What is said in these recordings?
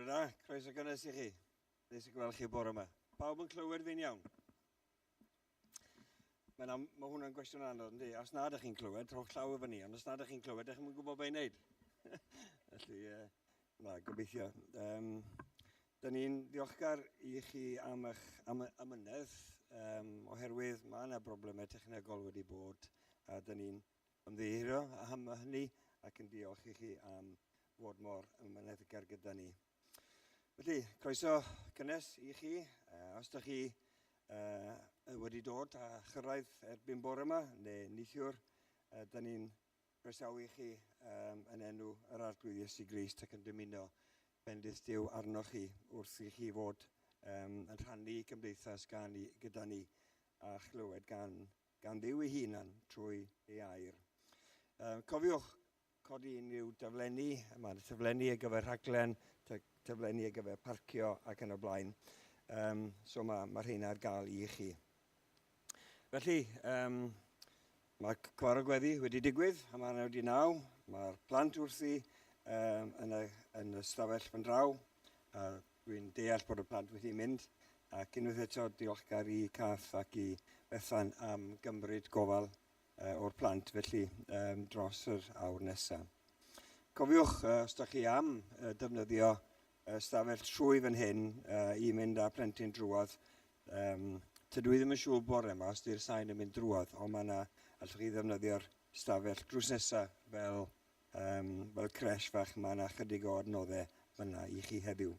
da, croeso gynnes I chi. Nes I gweld chi bore yma. Pawb yn clywed fi'n iawn? Mae hwnna'n gwestiwn anodd, yndi? Os nad ydych chi'n clywed, rhowch llaw efo ni, ond os nad ydych chi'n clywed, ydych chi'n gwybod beth I wneud. Felly, na, gobeithio. Da ni'n ddiolchgar I chi am eich amynedd, oherwydd mae yna broblemau technegol wedi bod, a da ni'n ymddihiro am hynny, ac yn diolch I chi am fod mor ymwneddgar gyda ni. Felly, croeso cynnes I chi. Os ydych chi wedi dod a chyrraedd erbyn bore yma, neu neithiwr, da ni'n croesawu chi yn enw yr Arglwydd Iesu Grist ac yn dymuno bendith Duw arnoch chi wrth I chi fod yn rhannu cymdeithas gyda ni a chlywed gan Dduw ei hunan trwy ei air. Cofiwch codi unrhyw daflenni, mae'n taflenni ar gyfer rhaglen, taflenni ar gyfer parcio ac yn y blaen. So mae rheina ar gael I chi. Felly, mae cyfarfod wedi digwydd am hanner 9. Mae'r plant wrthi yn y stafell fan draw. Dwi'n deall bod y plant wedi mynd. Ac unwaith eto diolchgar I Cath ac I Bethan am gymryd gofal o'r plant, felly dros yr awr nesaf. Cofiwch, os ydych chi am defnyddio stafell trwy fan hyn I mynd â plentyn drwodd, tydw I ddim yn siŵr bore yma os di'r sain yn mynd drwodd, ond mae yna, allwch chi ddefnyddio'r stafell drws nesaf fel cresh fach, mae yna chydig o adnoddau fyna I chi heddiw.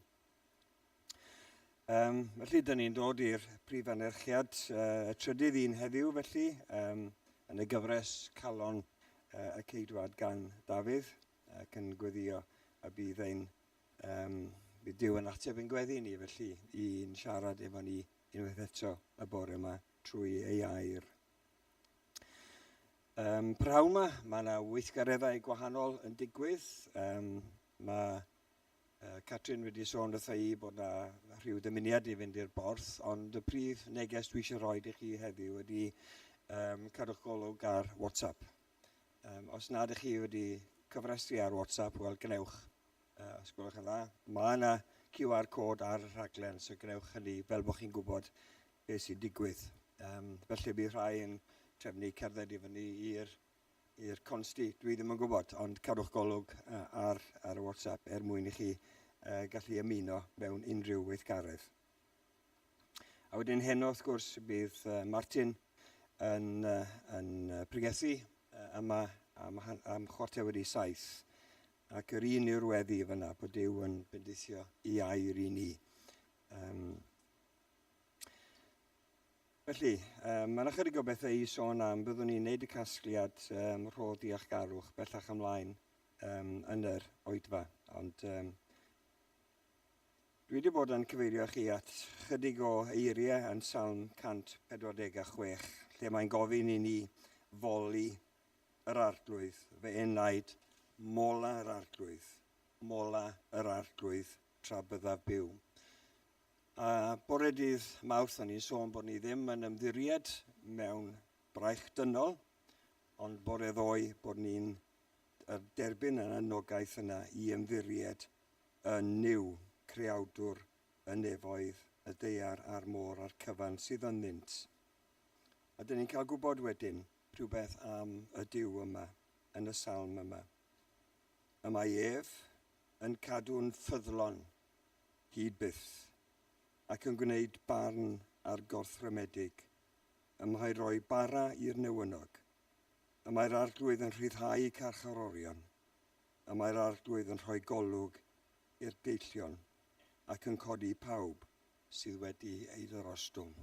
Felly, dyn ni'n dod i'r prif anerchiad y trydydd un heddiw, felly, yn y gyfres calon y ceidwad gan Dafydd, ac yn gweddio a bydd Duw yn ateb yn gweddi ni, felly, I'n siarad efo ni unwaith eto y bore yma trwy ei air. Prawn yma, mae yna weithgareddau gwahanol yn digwydd. Mae Catrin wedi sôn wrtha I bod yna rhyw dymuniad I fynd i'r borth, ond y prif neges dwi eisiau rhoi I chi heddiw ydy cadwch golwg ar WhatsApp. Os nad ydych chi wedi cyfrestru ar WhatsApp, wel gwnewch, os gwelwch yn dda. Mae yna QR code ar y rhaglen, so gwnewch hynny fel bod chi'n gwybod beth sy'n digwydd. Felly bydd rhai yn trefnu cerdded I fyny i'r consti, dwi ddim yn gwybod, ond cadwch golwg ar y WhatsApp mwyn I chi gallu ymuno mewn unrhyw weithgaredd. A wedyn heno, wrth gwrs, bydd Martin yn pregethu yma am chwarter wedi 7, ac yr un yw'r weddi fyna bod Duw yn bendithio I air I ni. Felly, mae yna chydig o bethau I sôn am, byddwn ni'n neud y casgliad rho diolchgarwch bellach ymlaen yn yr oedfa. Ond dwi wedi bod yn cyfeirio chi at chydig o eiriau yn Salm 146, lle mae'n gofyn I ni foli yr arglwydd, fe enaid mola yr arglwydd tra byddaf byw. A bore dydd Mawrth o'n i'n sôn bod ni ddim yn ymddiried mewn braich dynol, ond bore ddoe bod ni'n derbyn yn anogaeth yna I ymddiried yn niw creawdwr y nefoedd, y deiar a'r môr a'r cyfan sydd yn ddynt. A dyn ni'n cael gwybod wedyn rhywbeth am y Duw yma yn y salm yma. Y mae ef yn cadw'n ffyddlon hyd byth, ac yn gwneud barn ar gorthrymedig. Y mae rhoi bara i'r newynog. Y mae'r arglwydd yn rhyddhau carcharorion. Y mae'r arglwydd yn rhoi golwg i'r deillion ac yn codi pawb sydd wedi ei ddyrostwng.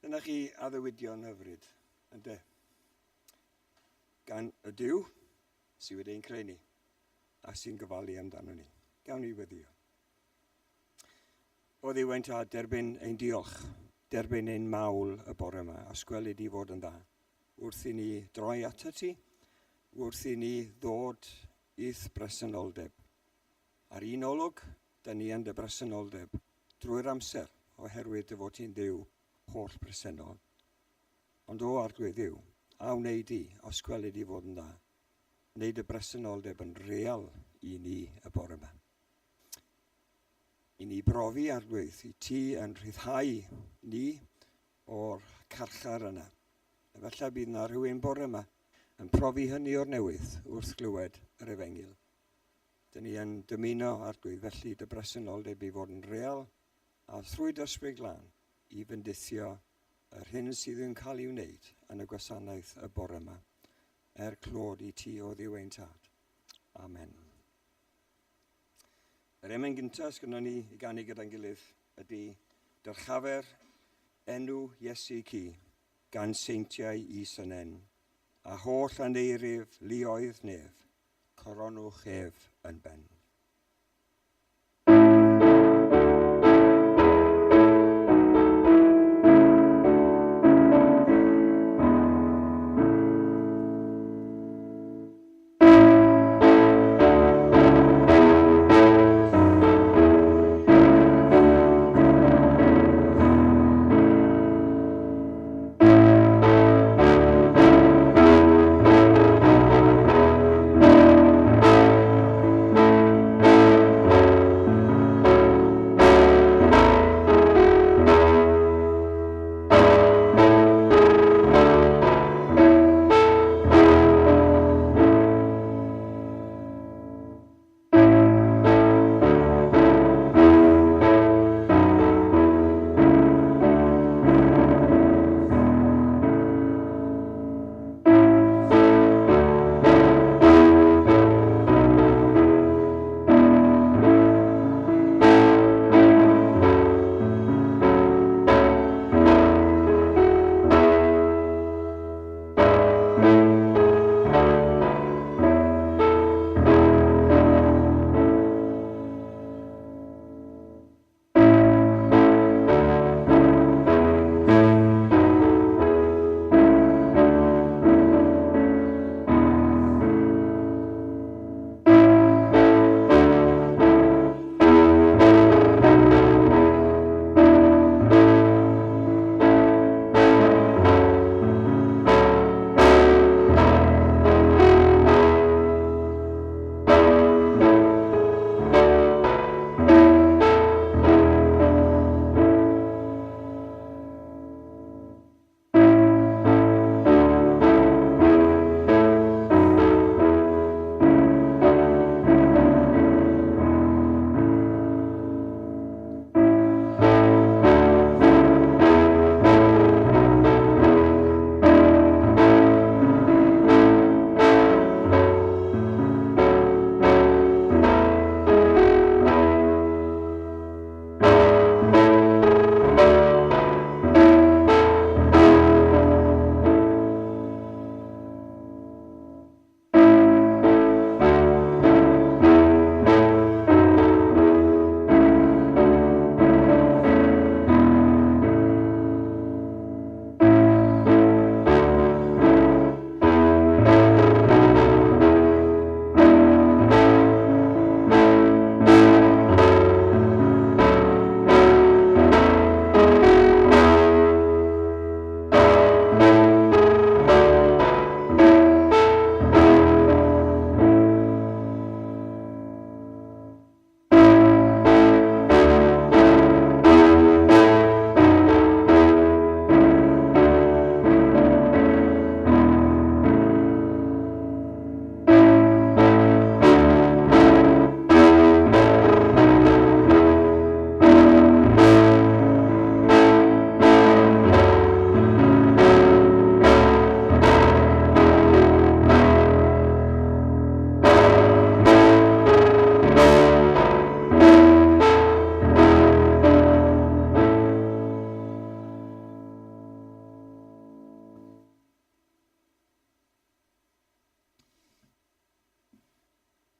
Dyna chi addewidion hyfryd, ynde? Gan y Duw sydd wedi'n creu ni a sy'n gyfalu amdano ni. Gawn ni weddio. O ddiwynt a derbyn ein diolch, derbyn ein mawl y bore yma, os gwelid I fod yn dda. Wrth I ni droi ato ti, wrth I ni ddod i'th bresenoldeb. Ar un olwg, da ni yn dy bresenoldeb, drwy'r amser, oherwydd dy fod ti'n Dduw holl bresennol. Ond o arglwydd Dduw, a wneud I, os gwelid I fod yn dda, wneud y bresenoldeb yn real I ni y bore yma. I ni brofi arglwydd i ti yn rhyddhau ni o'r carchar yna. Efallai bydd yna rhywun bore yma yn profi hynny o'r newydd wrth glywed yr efengil. Dyn ni yn dymuno arglwydd felly dy bresenoldeb i fod yn real a thrwy dysbryd glân i fendithio yr hyn sydd yn cael ei wneud yn y gwasanaeth y bore yma. Clod i ti o ddiw ein tad. Amen. Yr emen gyntaf sgynnon ni i ganu gyda'n gilydd ydy dyrchafer enw Iesu ci gan seintiau is-ynen a holl aneirif luoedd nef, coronwch ef yn ben.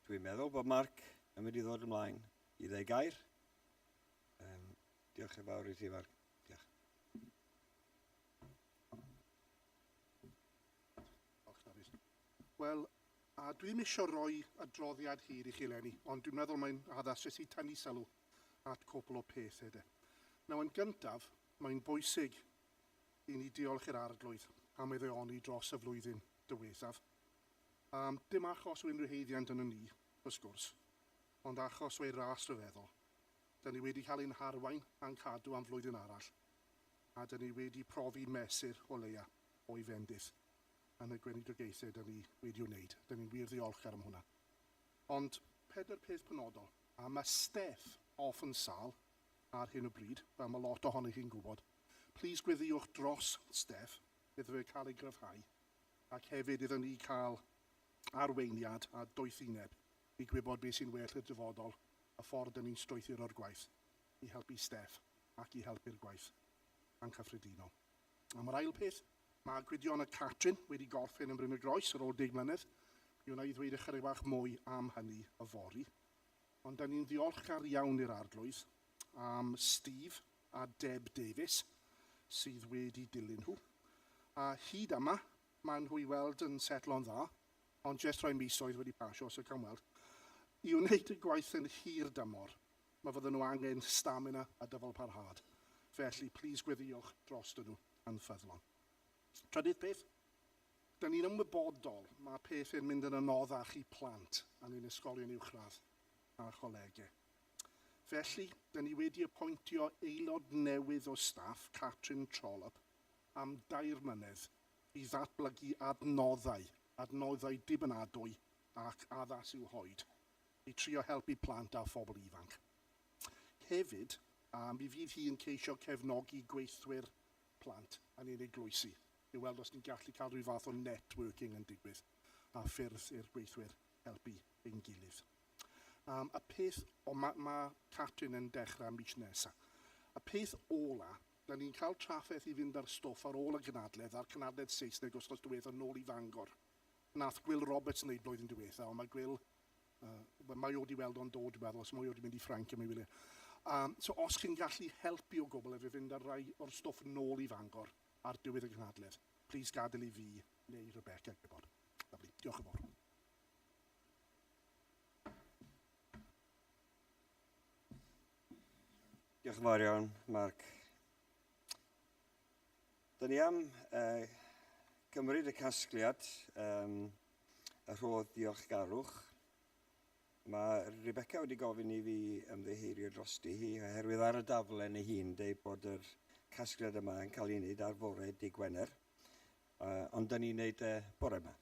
Dwi'n meddwl bod Mark yn mynd i ddod ymlaen i ddeu gair. Diolch yn fawr i ti, Mark. Diolch. Wel, dwi'n eisiau rhoi adroddiad hir i chi eleni, ond dwi'n meddwl mae'n addas jyst i tynnu sylw at cwpl o pethau de. Nawr, yn gyntaf, mae'n bwysig i ni diolch i'r arglwydd am ei ddeoni dros y flwyddyn diwethaf. Dim achos o unrhyw haeddiant yn ni, wrth gwrs, ond achos o'i ras ryfeddol. Da ni wedi cael ein harwain a'n cadw am flwyddyn arall. A da ni wedi profi mesur o leia o'i fendith. Yn y gweinidogaethau da ni wedi wneud. Da ni'n wir ddiolchgar am hwnna. Ond, pedair peth penodol. A mae Steff off yn sal ar hyn o bryd, fel mae lot ohonych chi'n gwybod. Plis gweddiwch dros Steff, iddo fe cael ei gryfhau, ac hefyd iddo ni cael arweiniad a doethineb i gwybod beth sy'n well i'r dyfodol, y ffordd dyn ni'n strwythur o'r gwaith, i helpu Steff ac i helpu'r gwaith yn cyffredinol. Am yr ail peth, mae Gwydion y Catrin wedi gorffen yn Bryn y Groes ar ôl 10 mlynedd. Mi wna i ddweud ychydig bach mwy am hynny y fori. Ond da ni'n ddiolchgar iawn i'r arglwydd am Steve a Deb Davies sydd wedi dilyn nhw. A hyd yma, mae nhw i weld yn setlo'n dda, ond jyst rhoi misoedd wedi pasio, so cael weld. I wneud y gwaith yn hir dymor, mae fydden nhw angen stamina a dyfal parhad. Felly, plis gweddiwch dros nhw yn ffyddlon. Trydydd peth, da ni'n ymwybodol mae peth yn mynd yn anoddach i plant yn ein ysgolion uwchradd a cholegau. Felly, da ni wedi appointio aelod newydd o staff, Catrin Trollope, am 2 mlynedd i ddatblygu adnoddau dibynadwy ac addas i'w hoed, i trio helpu plant a phobl ifanc. Hefyd, mi fydd hi yn ceisio cefnogi gweithwyr plant yn ein eglwysu, i weld os ni'n gallu cael rhyw fath o networking yn digwydd a ffyrdd i'r gweithwyr helpu ein gilydd. Y peth, mae Catrin yn dechrau mis nesaf. Y peth ola, da ni'n cael trafferth i fynd ar stwff ar ôl y gynadledd, a'r cynadledd Saesneg os diwethaf nôl i Fangor. Nath Gwyl Roberts wneud blwyddyn diwethaf, ond mae Gwyl, mae o wedi weld o'n dod, dwi'n meddwl, os mae o wedi mynd i Ffranc am ei wyliau. So os chi'n gallu helpu o gwbl efo fynd ar rai o'r stwff nôl i Fangor ar diwedd y gynadledd, plis gadael i fi neu Rebecca gwybod. Lyfli, diolch yn fawr. Diolch yn fawr iawn, Mark. Da ni am cymryd y casgliad y rhodd diolchgarwch. Mae Rebecca wedi gofyn i fi ymddiheurio drosti hi oherwydd ar y daflen ei hun dweud bod yr casgliad yma yn cael ei wneud ar fore Dydd Gwener, ond da ni'n wneud bore yma.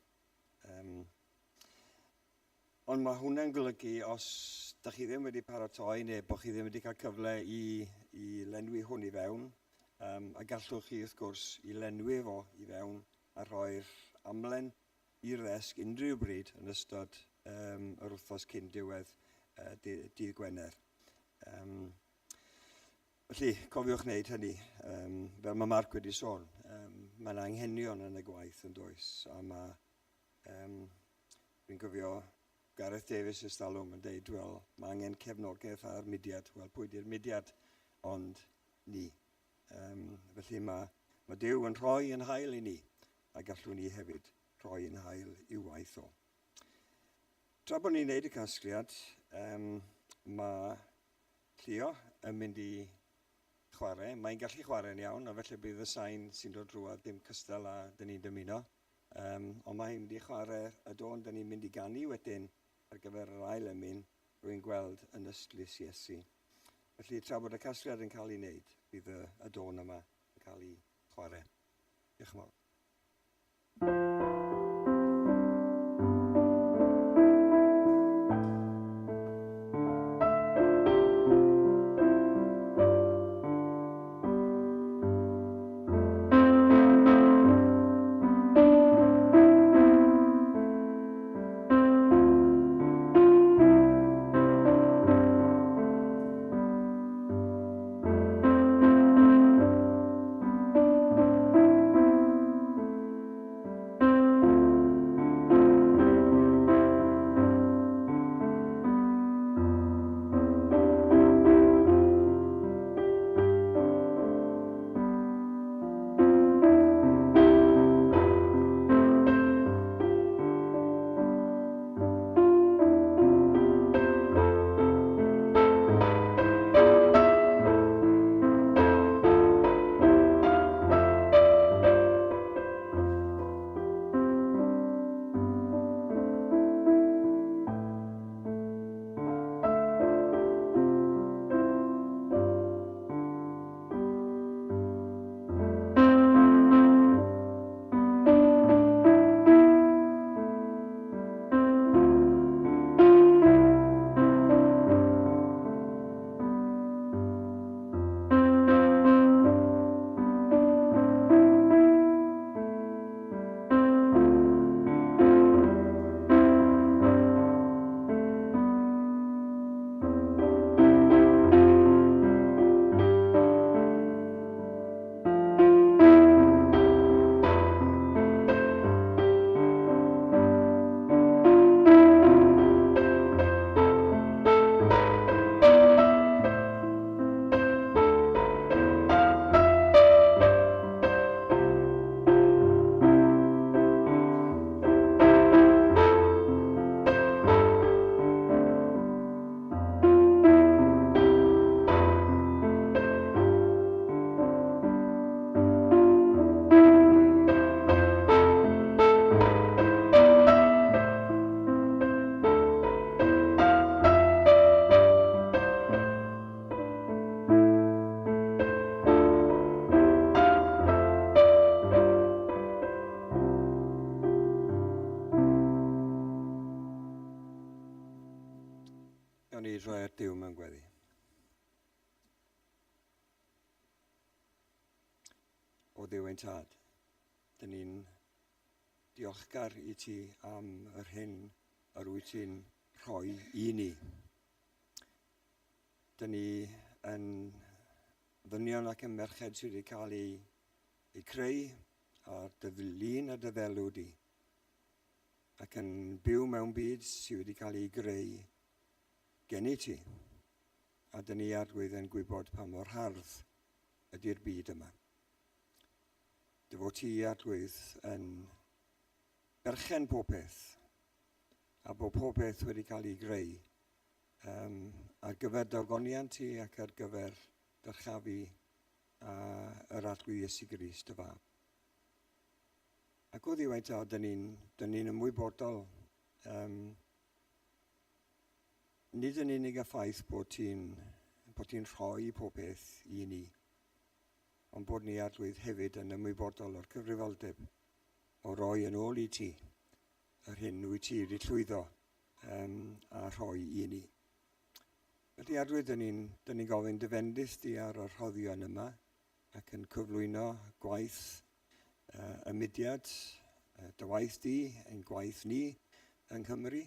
Ond mae hwnna'n golygu os da chi ddim wedi paratoi neu bod chi ddim wedi cael cyfle i lenwi hwn i fewn, a gallwch chi wrth gwrs i lenwi fo i fewn a rhoi'r amlen i'r ddesg unrhyw bryd yn ystod yr wythnos cyn diwedd Dydd Gwener. Felly, cofiwch wneud hynny. Fel mae Mark wedi sôn, mae'n anghenion yn y gwaith yn does. A fi'n cofio Gareth Davies ys talwm yn dweud, wel, mae angen cefnogaeth ar mudiad. Wel, pwy di'r mudiad? Ond ni. Felly mae Duw yn rhoi yn hael i ni, a gallwn ni hefyd rhoi yn hael i'w waith o. Tra bod ni'n gwneud y casgliad, mae Llio yn mynd i chwarae. Mae'n gallu chwarae'n iawn, a felly bydd y sain sy'n dod drwad dim cystal a dyn ni'n dymuno. Ond mae'n mynd i chwarae y don dyn ni'n mynd i ganu wedyn ar gyfer yr ail emyn rwy'n gweld yn ystlys Iesu. Felly tra bod y casgliad yn cael ei wneud, bydd y don yma yn cael ei chwarae. Diolch yn fawr. O'n i droi at Duw mewn gweddi. O Dduw ein tad, dyn ni'n diolchgar i ti am yr hyn yr wyt ti'n rhoi i ni. Dyn ni yn ddynion ac yn merched sydd wedi cael ei creu a dyflun a dyfelw di, ac yn byw mewn byd sydd wedi cael ei greu gen i ti. A dyn ni arwydd yn gwybod pa mor hardd ydy'r byd yma. Dy fod ti arwydd yn berchen popeth, a bod popeth wedi cael ei greu ar gyfer dogoniant ti ac ar gyfer dyrchafu yr arglwydd Iesu Grist dy fab. Ac o ddiweud ta, dyn ni'n ymwybodol, nid yn unig y ffaith bod ti'n rhoi popeth i ni, ond bod ni arglwydd hefyd yn ymwybodol o'r cyfrifoldeb o roi yn ôl i ti yr hyn wyt ti wedi llwyddo a rhoi i ni. Felly arwydd dyn ni'n gofyn dyfendus di ar yr rhoddion yma ac yn cyflwyno gwaith y mudiad, dy waith di, ein gwaith ni yng Nghymru,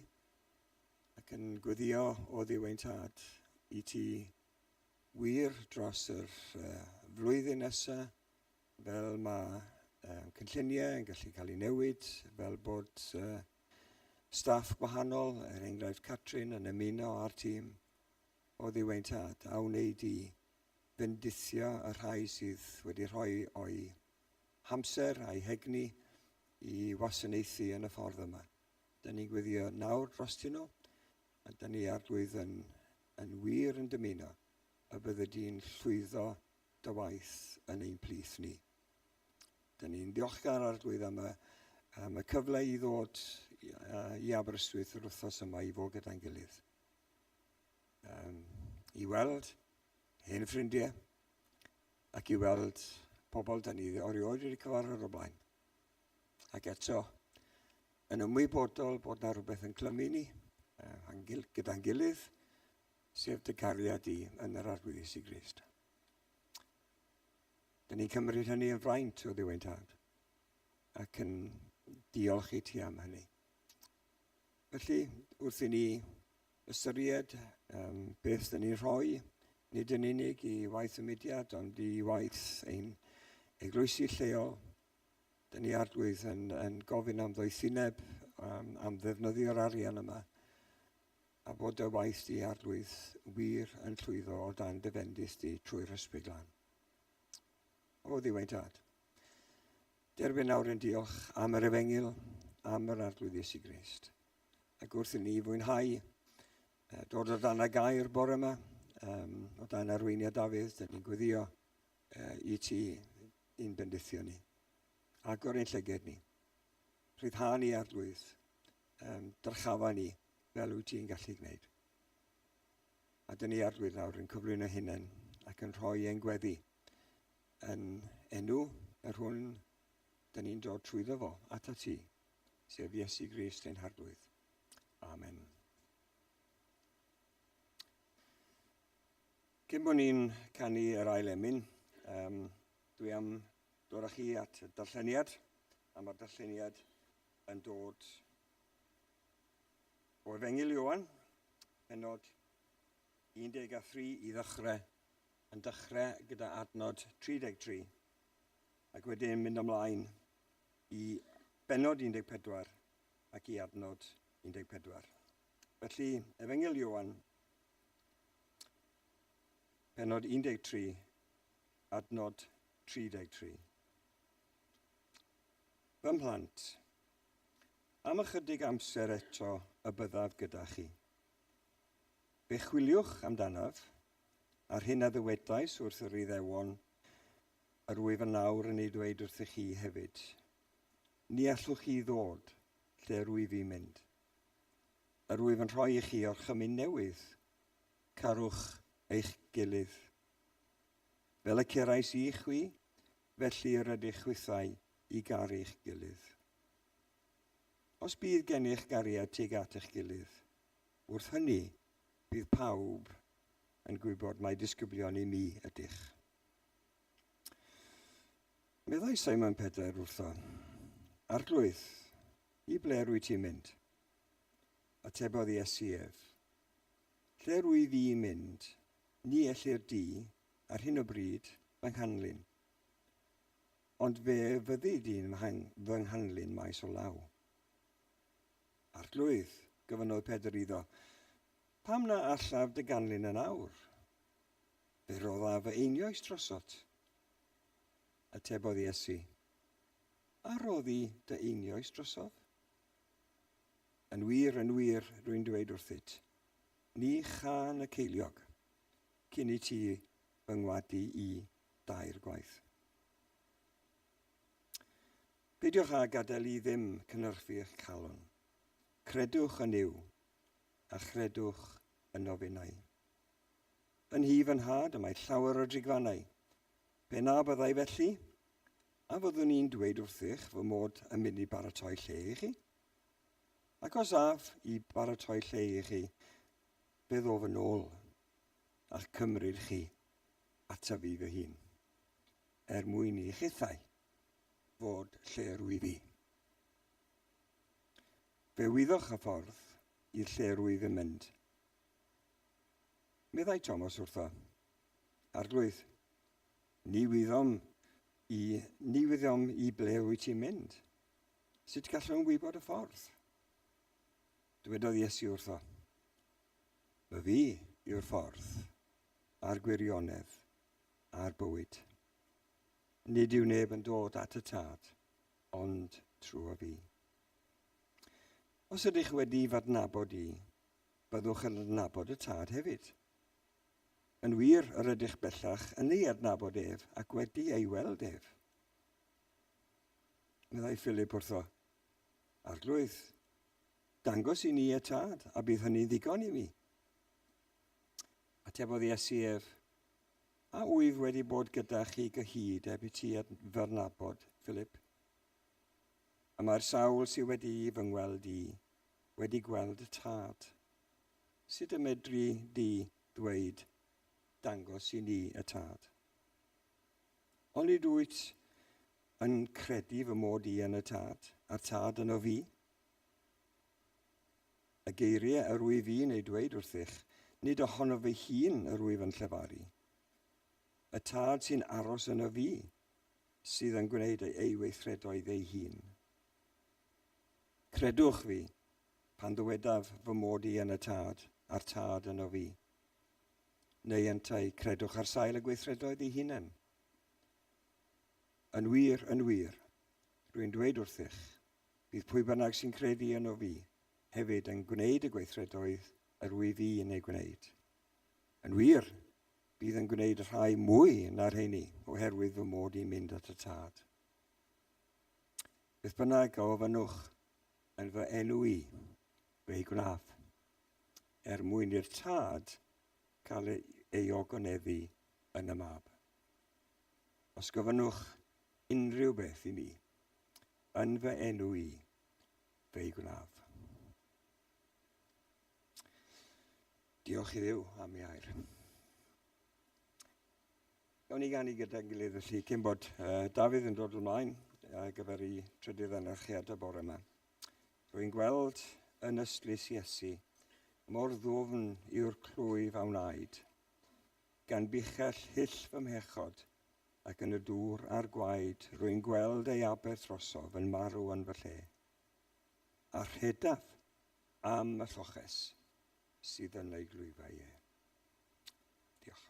ac yn gweddio o Dduw ein tad i ti wir dros yr flwyddyn nesaf, fel mae cynlluniau yn gallu cael ei newid, fel bod staff gwahanol, enghraifft Catrin yn ymuno ar tîm o Dduw ein tad, a wneud i bendithio y rhai sydd wedi rhoi o'i hamser a'i hegni i wasanaethu yn y ffordd yma. Dyn ni'n gweddio nawr drostyn nhw, a dyn ni arglwydd yn wir yn dymuno y bydde di'n llwyddo dy waith yn ein plith ni. Dyn ni'n diolchgar arglwydd am y cyfle i ddod i Aberystwyth yr wythnos yma i fod gyda'n gilydd. I weld hen ffrindiau ac i weld pobl dyn ni erioed wedi cyfarfod o blaen. Ac eto, yn ymwybodol bod na rhywbeth yn clymu ni gyda'n gilydd, sef dy cariad i yn yr arglwydd Iesu Grist. Dyn ni'n cymryd hynny yn fraint o Dduw ein tad ac yn diolch i ti am hynny. Felly, wrth i ni ystyried beth dyn ni'n rhoi, nid yn unig i waith y mudiad, ond i waith ein eglwysi lleol. Dyn ni arglwydd yn gofyn am ddoethineb, am ddefnyddio'r arian yma, a bod y waith di arglwydd wir yn llwyddo o dan dyfendus di trwy'r ysbryd lan. O Dduw ein tad. Derbyn nawr yn diolch am yr efengyl, am yr arglwydd Iesu Grist. Ac wrth i ni fwynhau dod o dan y gair bore yma, o dan arweiniad Dafydd, dyn ni'n gweddio i ti i'n bendithio ni. Agor ein llyged ni. Rhyddhau ni arglwydd, dyrchafa ni fel wyt ti'n gallu gwneud. A dyn ni arglwydd nawr yn cyflwyno hunain ac yn rhoi ein gweddi yn enw yr hwn dyn ni'n dod trwyddo fo ata ti, sef Iesu Grist ein harglwydd. Amen. Cyn bod ni'n canu yr ail emyn, dwi am dod â chi at y darlleniad, a mae'r darlleniad yn dod o Efengyl Ioan, pennod 13 i ddechrau, yn dechrau gyda adnod 33, ac wedyn mynd ymlaen i bennod 14 ac i adnod 14. Felly, Efengyl Ioan, pennod 13, adnod 33. Fy mhlant, am ychydig amser eto y byddaf gyda chi. Fe chwiliwch amdanaf, ar hyn a ddywedais wrth yr Iddewon, yr wyf yn nawr yn ei dweud wrthych chi hefyd. Ni allwch chi ddod lle rwyf i mynd. Yr wyf yn rhoi i chi orchymyn newydd, carwch eich gilydd. Fel y cerais i chwi, felly yr ydych chwythau i garu eich gilydd. Os bydd gennych gariad tuag at eich gilydd, wrth hynny, bydd pawb yn gwybod mae disgyblion i mi ydych. Meddai Simon Peter wrtho, Arglwydd, i ble rwy ti'n mynd? Atebodd Iesu ef, lle rwy fi mynd, ni ellir di ar hyn o bryd fy nghanlyn, ond fe fyddi di'n fy nghanlyn maes o law. Arglwydd, gyfynnodd Pedr iddo, pam na allaf dy ganlyn yn awr? Fe rodda fy einioes drosod. Atebodd Iesu, a roddi dy einioes drosodd? Yn wir, rwy'n dweud wrthyt, ni chan y ceiliog, cyn i ti fy ngwadu i 2 gwaith. Peidiwch a gadael i ddim cynhyrchu eich calon. Credwch yn yw, a chredwch yn ofynnau. Yn hi fy nhad y mae llawer o drigfannau. Pe na byddai felly, a fyddwn ni'n dweud wrthych fy mod yn mynd i baratoi lle i chi? Ac os af i baratoi lle i chi, fe ddo fy nôl, a'ch cymryd chi ata fi fy hun, mwyn i chithau fod lle rwy fi. Fe wyddwch y ffordd i'r lle rwy fi'n mynd. Meddai Thomas wrtho, Arglwydd, ni wyddom i ble wyt ti'n mynd. Sut gallwn wybod y ffordd? Dywedodd Iesu wrtho, fy fi yw'r ffordd, a'r gwirionedd, a'r bywyd. Nid yw neb yn dod at y tad, ond trwy fi. Os ydych wedi fadnabod i, byddwch yn adnabod y tad hefyd. Yn wir, yr ydych bellach yn ei adnabod ef ac wedi ei weld ef. Meddai Philip wrtho, Arglwydd, dangos i ni y tad, a bydd hynny'n ddigon i mi. Atebodd Iesu ef, a wyf wedi bod gyda chi gyhyd heb i ti fy nabod, Philip. A mae'r sawl sydd wedi fy ngweld i, wedi gweld y tad. Sut y medru di ddweud, dangos i ni y tad? Ond nid wyt yn credu fy mod i yn y tad, a'r tad yno fi? Y geiriau yr wyf fi'n ei dweud wrthych, nid ohono fy hun yr wyf yn llefaru. Y tad sy'n aros yno fi, sydd yn gwneud ei weithredoedd ei hun. Credwch fi, pan ddywedaf fy mod i yn y tad, a'r tad yno fi. Neu yntau credwch ar sail y gweithredoedd ei hunain. Yn wir, rwy'n dweud wrthych, bydd pwy bynnag sy'n credu yno fi, hefyd yn gwneud y gweithredoedd yr wyf fi yn ei gwneud. Yn wir, bydd yn gwneud rhai mwy na'r heini, oherwydd fy mod i'n mynd at y tad. Beth bynnag a ofynnwch yn fy enw i, fe'i gwnaaf, mwyn i'r tad cael ei ogoneddu yn y mab. Os gofynnwch unrhyw beth i mi, yn fy enw i, fe'i gwnaaf. Diolch i Dduw am ei air. Gawn ni ganu gyda'n gilydd felly, cyn bod Dafydd yn dod ymlaen ar gyfer ei trydydd anerchiad y bore yma. Rwy'n gweld yn ystlys Iesu mor ddwfn yw'r clwyf a wnaed, gan bichell hyll fy mhechod ac yn y dŵr a'r gwaed rwy'n gweld ei aberth drosof yn marw yn fy lle. A rhedaf am y lloches sydd yn ei glwyfau e. Diolch.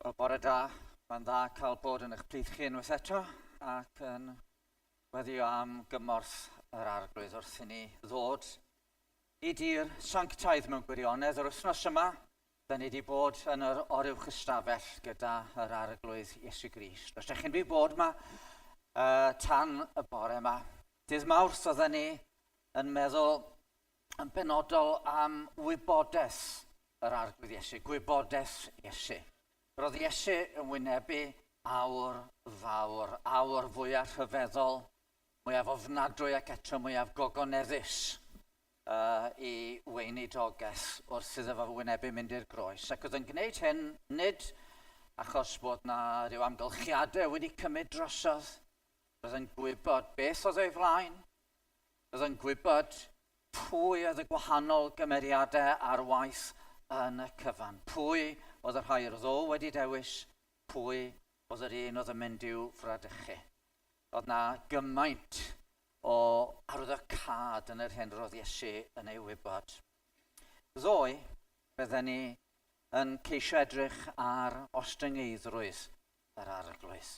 Wel, bore da, mae'n dda cael bod yn eich plith chi unwaith eto ac yn weddio am gymorth yr arglwydd wrth i ni ddod i dir sanctaidd mewn gwirionedd yr wythnos yma. Da ni wedi bod yn yr oruwch ystafell gyda yr arglwydd Iesu Grist. Os ydych chi'n fi bod yma tan y bore yma, dydd Mawrth oedden ni yn meddwl yn benodol am wybodaeth yr arglwydd Iesu, gwybodaeth Iesu. Roedd Iesu yn wynebu awr fawr, awr fwyaf rhyfeddol, mwyaf ofnadwy ac eto mwyaf gogoneddus i weinidogaeth wrth iddo fo wynebu mynd i'r groes. Ac oedd yn gwneud hyn nid achos bod na ryw amgylchiadau wedi cymryd drosodd, roedd yn gwybod beth oedd ei flaen, roedd yn gwybod pwy oedd y gwahanol gymeriadau ar waith yn y cyfan, pwy oedd yr rhai roedd o wedi dewis, pwy oedd yr un oedd yn mynd i'w fradychu. Oedd na gymaint o arwyddocâd yn yr hyn roedd Iesu yn ei wybod. Ddoe, bydden ni yn ceisio edrych ar ostyngeidrwydd yr arglwydd.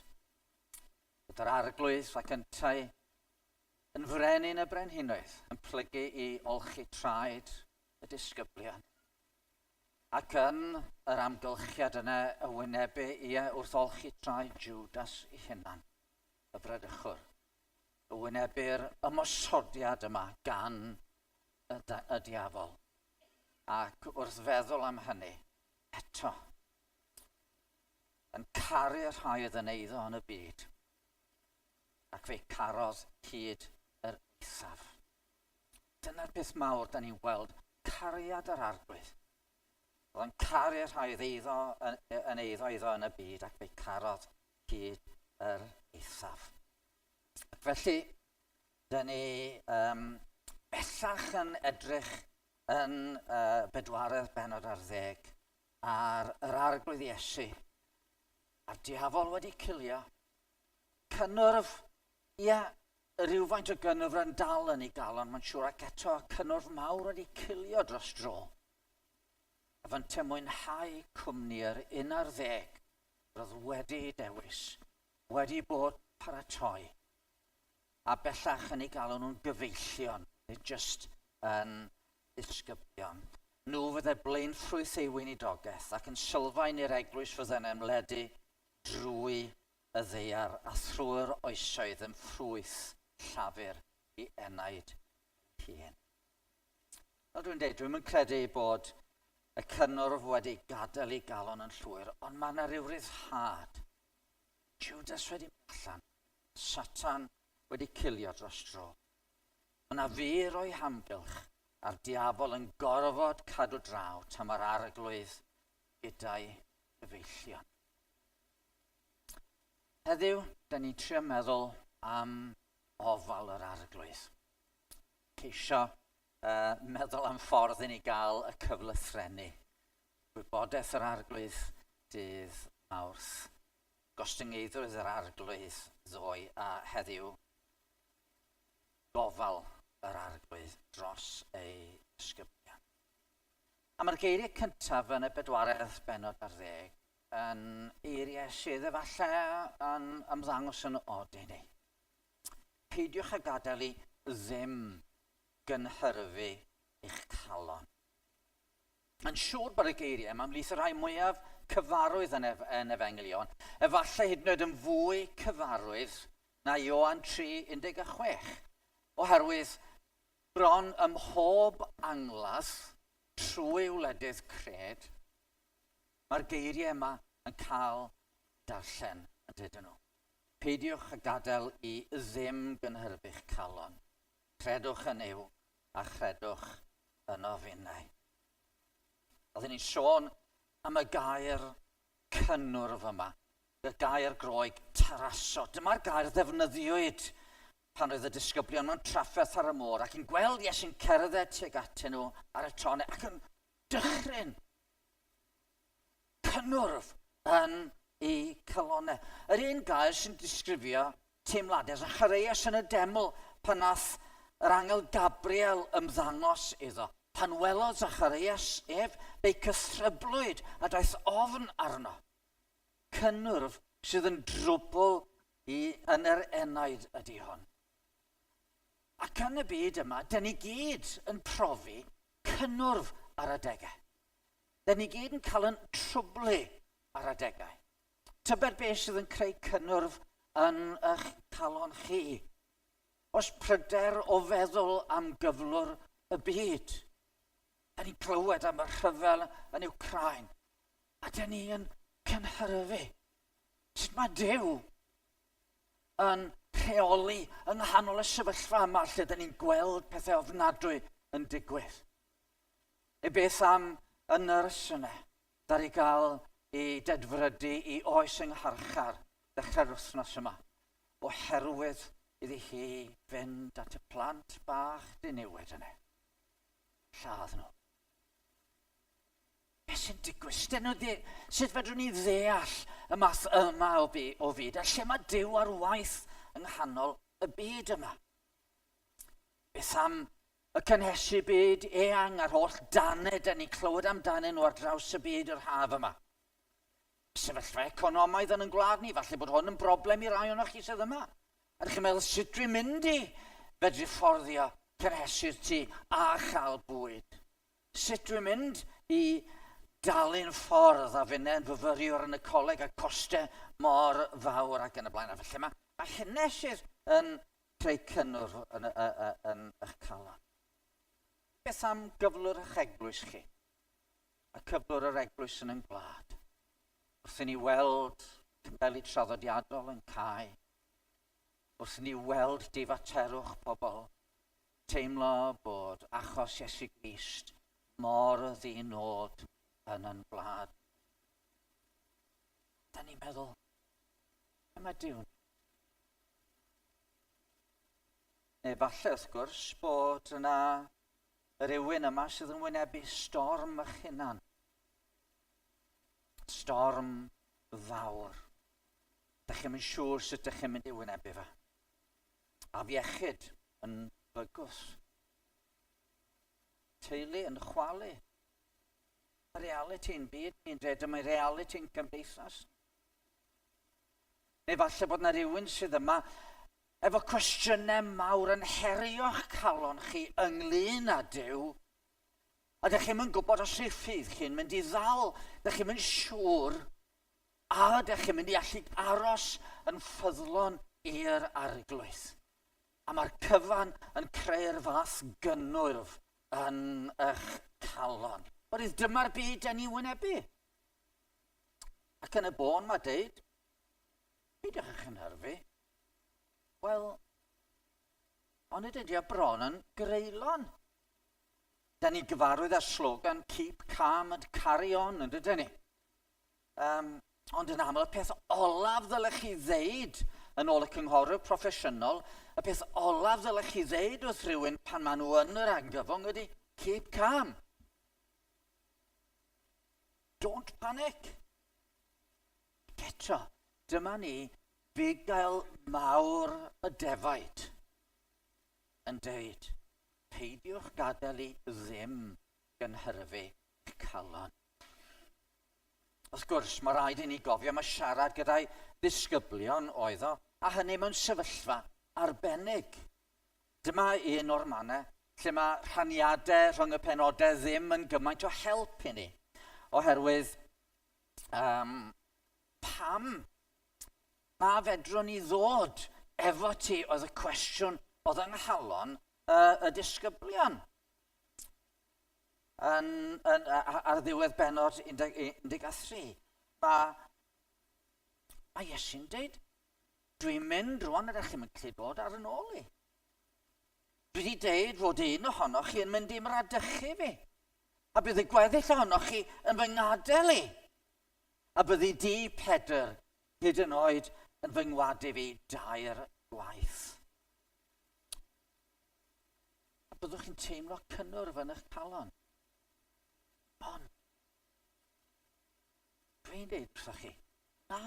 Oedd yr arglwydd ac yntau yn frenin y brenhinoedd, yn plygu i olchi traed y disgyblion. Ac yn yr amgylchiad yna y wynebu wrth olchi traed Judas ei hunan, y bradychwr. Y wynebu'r ymosodiad yma gan y diafol. Ac wrth feddwl am hynny, eto, yn caru'r rhai oedd yn eiddo yn y byd, ac fe carodd hyd yr eithaf. Dyna'r beth mawr da ni'n gweld, cariad yr arglwydd. Oedd yn caru'r rhai yn eiddo iddo yn y byd ac fe carodd hyd yr eithaf. Ac felly, da ni bellach yn edrych yn bedwaredd benod ar 10 ar yr arglwydd Iesu. A'r diafol wedi cilio. Cynnwrf, rhywfaint o gynnwrf yn dal yn ei gael, ond mae'n siŵr ac eto cynnwrf mawr wedi cilio dros dro. A fan te mwynhau cwmni'r 11 roedd wedi dewis, wedi bod paratoi, a bellach yn ei galw nhw'n gyfeillion, nid jyst yn ddisgyblion. Nhw fydde blaen ffrwyth ei weinidogaeth ac yn sylfaen i'r eglwys fydde'n ymledu drwy y ddeiar a thrwy'r oesoedd yn ffrwyth llafur i enaid hun. Fel dwi'n dweud, dwi'n credu bod y cynnwrf wedi gadael ei galon yn llwyr, ond mae yna ryw ryddhad. Judas wedi allan, Satan wedi cilio dros dro. Mae yna fur o'i hamgylch a'r diafol yn gorfod cadw draw tam yr arglwydd gyda'i gyfeillion. Heddiw, da ni'n trio meddwl am ofal yr arglwydd. Ceisio meddwl am ffordd i ni gael y cyflythrennu. Gwybodaeth yr arglwydd dydd Mawrth, gostyngeidrwydd yr arglwydd ddoe, a heddiw gofal yr arglwydd dros ei ysgyblion. A mae'r geiriau cyntaf yn y bedwaredd benod ar 10 yn eiriau sydd efallai yn ymddangos yn od i ni. Peidiwch a gadael i ddim gynhyrfu eich calon. Yn siŵr bod y geiriau, mae'n mlith y rhai mwyaf cyfarwydd yn Efengylion, efallai hyd yn oed yn fwy cyfarwydd na Ioan 3:16, oherwydd bron ym mhob angladd trwy wledydd cred, mae'r geiriau yma yn cael darllen yn dydyn nhw. Peidiwch a gadael i ddim gynhyrfu'ch calon. Credwch yn yw a chredwch yn o finnau. Oedden ni'n sôn am y gair cynnwrf yma, y gair groeg taraso. Dyma'r gair ddefnyddiwyd pan oedd y disgyblion mewn trafferth ar y môr ac yn gweld Iesu'n cerdded tuag atyn nhw ar y tonau ac yn dychryn cynnwrf yn ei calonau. Yr un gair sy'n disgrifio teimladau Zacharïas yn y deml pan nath yr angel Gabriel ymddangos iddo. Pan welodd Zacharïas ef, fe'i cythryblwyd a daeth ofn arno. cynnwrf sydd yn drwbl yn yr enaid ydy hon. Ac yn y byd yma, dyn ni gyd yn profi cynnwrf ar adegau. Dyn ni gyd yn cael yn trwblu ar adegau. Tybed beth sydd yn creu cynnwrf yn eich calon chi? Oes pryder o feddwl am gyflwr y byd. Dyn ni'n clywed am y rhyfel yn Wcrain. A dyn ni yn cynhyrfu. Sut mae Duw yn rheoli yng nghanol y sefyllfa yma lle dyn ni'n gweld pethau ofnadwy yn digwydd. Neu beth am y nyrs yna, ddari gael ei dedfrydu i oes yng ngharchar ddechrau'r wythnos yma, oherwydd iddi hi fynd at y plant bach diniwed yna. Lladd nhw. Beth sy'n digwydd? Sut fedrwn ni ddeall y math yma o fyd? A lle mae Duw ar waith yng nghanol y byd yma? Beth am y cynhesu byd eang a'r holl danau dyn ni clywed amdanyn nhw ar draws y byd yr haf yma? Sefyllfa economaidd yn gwlad ni, falle bod hwn yn broblem i rai o'ch chi sydd yma. A chi'n meddwl, sut dwi'n mynd i fedru fforddio cynhesu'r tŷ a chael bwyd? Sut dwi'n mynd i dalu'n ffordd a fynd yn fyfyriwr yn y coleg a costau mor fawr ac yn y blaen. A felly mae hynny sydd yn creu cynnwrf yn eich calon. Beth am gyflwr eich eglwys chi? A cyflwr yr eglwys yn gwlad? Wrth i ni weld cymbelu traddodiadol yn cael. Wrth i ni weld difaterwch pobl. Teimlo bod achos Iesu Grist mor ddinod yn gwlad. Da ni'n meddwl, yma Duw. Neu falle wrth gwrs bod yna rhywun yma sydd yn wynebu storm eich hunan. Storm fawr. Dych chi'n mynd siŵr sut dych chi'n mynd i wynebu fe. A fiechyd yn bygwth. Teulu yn chwalu. Y reality'n byd ni'n dweud, yma'n reality'n cymdeithas. Neu falle bod yna rhywun sydd yma efo cwestiynau mawr yn herio'ch calon chi ynglyn â Duw. A dych chi'n mynd gwybod os yw'ch ffydd chi'n mynd i ddal. Dych chi'n mynd siŵr. A dych chi'n mynd i allu aros yn ffyddlon i'r arglwydd. A mae'r cyfan yn creu'r fath gynnwrf yn eich calon. Oherwydd dyma'r byd yn ei wynebu. Ac yn y bon mae deud, beidiwch eich cynhyrfu. Wel, ond ydy bron yn greulon. Da ni gyfarwydd â'r slogan Keep Calm and Carry On, yn dydyn ni. Ond yn aml, y peth olaf ddylech chi ddeud yn ôl y cynghorwyr proffesiynol, y peth olaf ddylech chi ddeud wrth rhywun pan maen nhw yn yr anghyfwng ydy Keep Calm. Don't panic. Eto, dyma ni bugail mawr y defaid yn deud, peidiwch gadael i ddim gynhyrfu eich calon. Wrth gwrs, mae rhaid i ni gofio mae siarad gyda'i ddisgyblion oedd o, a hynny mewn sefyllfa arbennig. Dyma un o'r mannau lle mae rhaniadau rhwng y penodau ddim yn gymaint o help i ni. Oherwydd, pam na fedrwn ni ddod efo ti oedd y cwestiwn oedd yng nghalon y disgyblion. Ar ddiwedd benod 13. Mae Iesu'n dweud, dwi'n mynd rwan ydych chi'n mynd dod ar yn ôl i. Dwi wedi dweud fod un ohonoch chi yn mynd i'n mradychu fi. A bydd y gweddill ohonoch chi yn fy ngadael i. A byddi di Pedr hyd yn oed yn fy ngwadu fi 2 gwaith. A byddwch chi'n teimlo cynnwrf yn eich calon. Ond, dwi'n dweud wrthoch chi, na,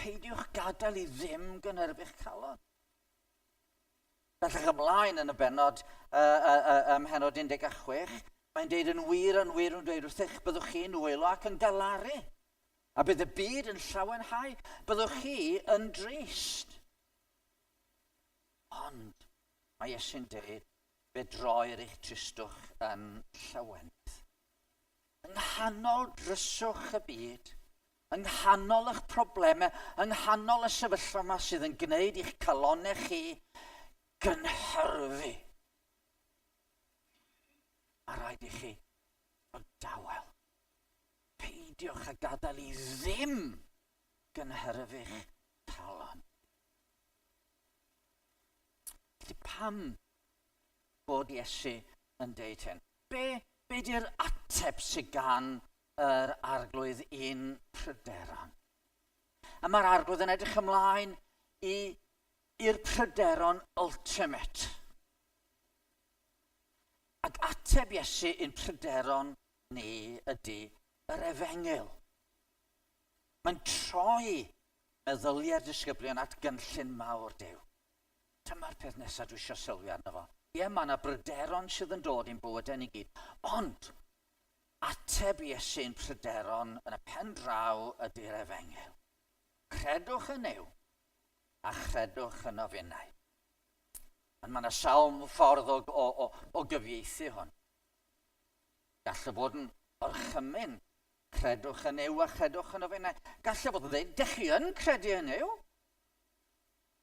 peidiwch gadael i ddim gynhyrfu'ch calon. Felly ymlaen yn y benod, mhenod 16, mae'n dweud yn wir yn dweud wrthych byddwch chi'n wylo ac yn galaru. A bydd y byd yn llawenhau. Byddwch chi yn drist. Ond mae Iesu'n dweud, fe droi'r eich tristwch yn llawent. Yng nghanol dryswch y byd, yng nghanol eich problemau, yng nghanol y sefyllfa yma sydd yn gwneud i'ch calonau chi gynhyrfu. A rhaid i chi fod dawel. Peidiwch a gadael i ddim gynhyrfu'ch calon. Felly pam bod Iesu yn deud hyn? Be di'r ateb sydd gan yr arglwydd un pryderon? A mae'r arglwydd yn edrych ymlaen i'r pryderon ultimate. Ac ateb Iesu un pryderon ni ydy yr efengil. Mae'n troi meddyliau'r disgyblion at gynllun mawr Duw. Dyma'r peth nesaf dwi eisiau sylwi arno fo. Ie, mae yna bryderon sydd yn dod i'n bywydau ni gyd. Ond, ateb Iesu un pryderon yn y pen draw ydy'r efengil. Credwch yn Duw a chredwch yn ofinnau. Mae yna sawl ffordd o gyfieithu hwn. Gallai bod yn orchymyn. Credwch yn Duw a chredwch yn ofinnau. Gallai bod yn dweud, dych chi yn credu yn Duw?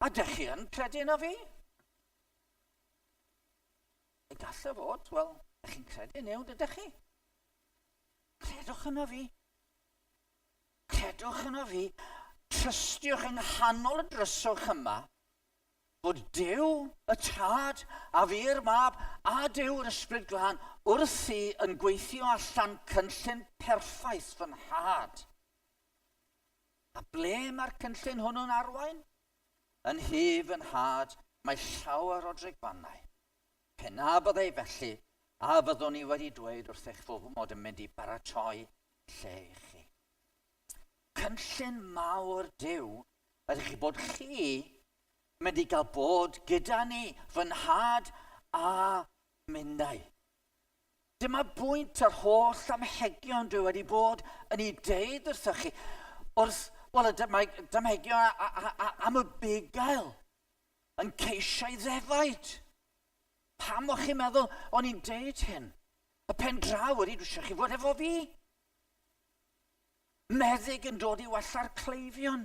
A dych chi yn credu yn o fi? Gallai fod, wel, dych chi'n credu yn Duw, dydych chi? Credwch yn o fi. Credwch yn o fi. Trystiwch yng nghanol y dryswch yma bod Duw, y Tad, a fi'r Mab, a Duw yr Ysbryd Glân wrthi yn gweithio allan cynllun perffaith fy nhad. A ble mae'r cynllun hwnnw'n arwain? Yn hyf yn had, mae llawer o drigbannau. Pen a byddai felly, a byddwn ni wedi dweud wrth eich fod yn mynd i baratoi lle i chi. Cynllun mawr Duw ydych chi bod chi mynd i gael bod gyda ni, fy nhad a minnau. Dyma bwynt yr holl amhegion Duw wedi bod yn ei deud wrthych chi. Wel, damhegion am y bugail yn ceisio ei ddefaid. Pam o'ch chi'n meddwl o'n i'n deud hyn? Y pen draw wedi dwi eisiau chi fod efo fi. Meddyg yn dod i wella'r cleifion.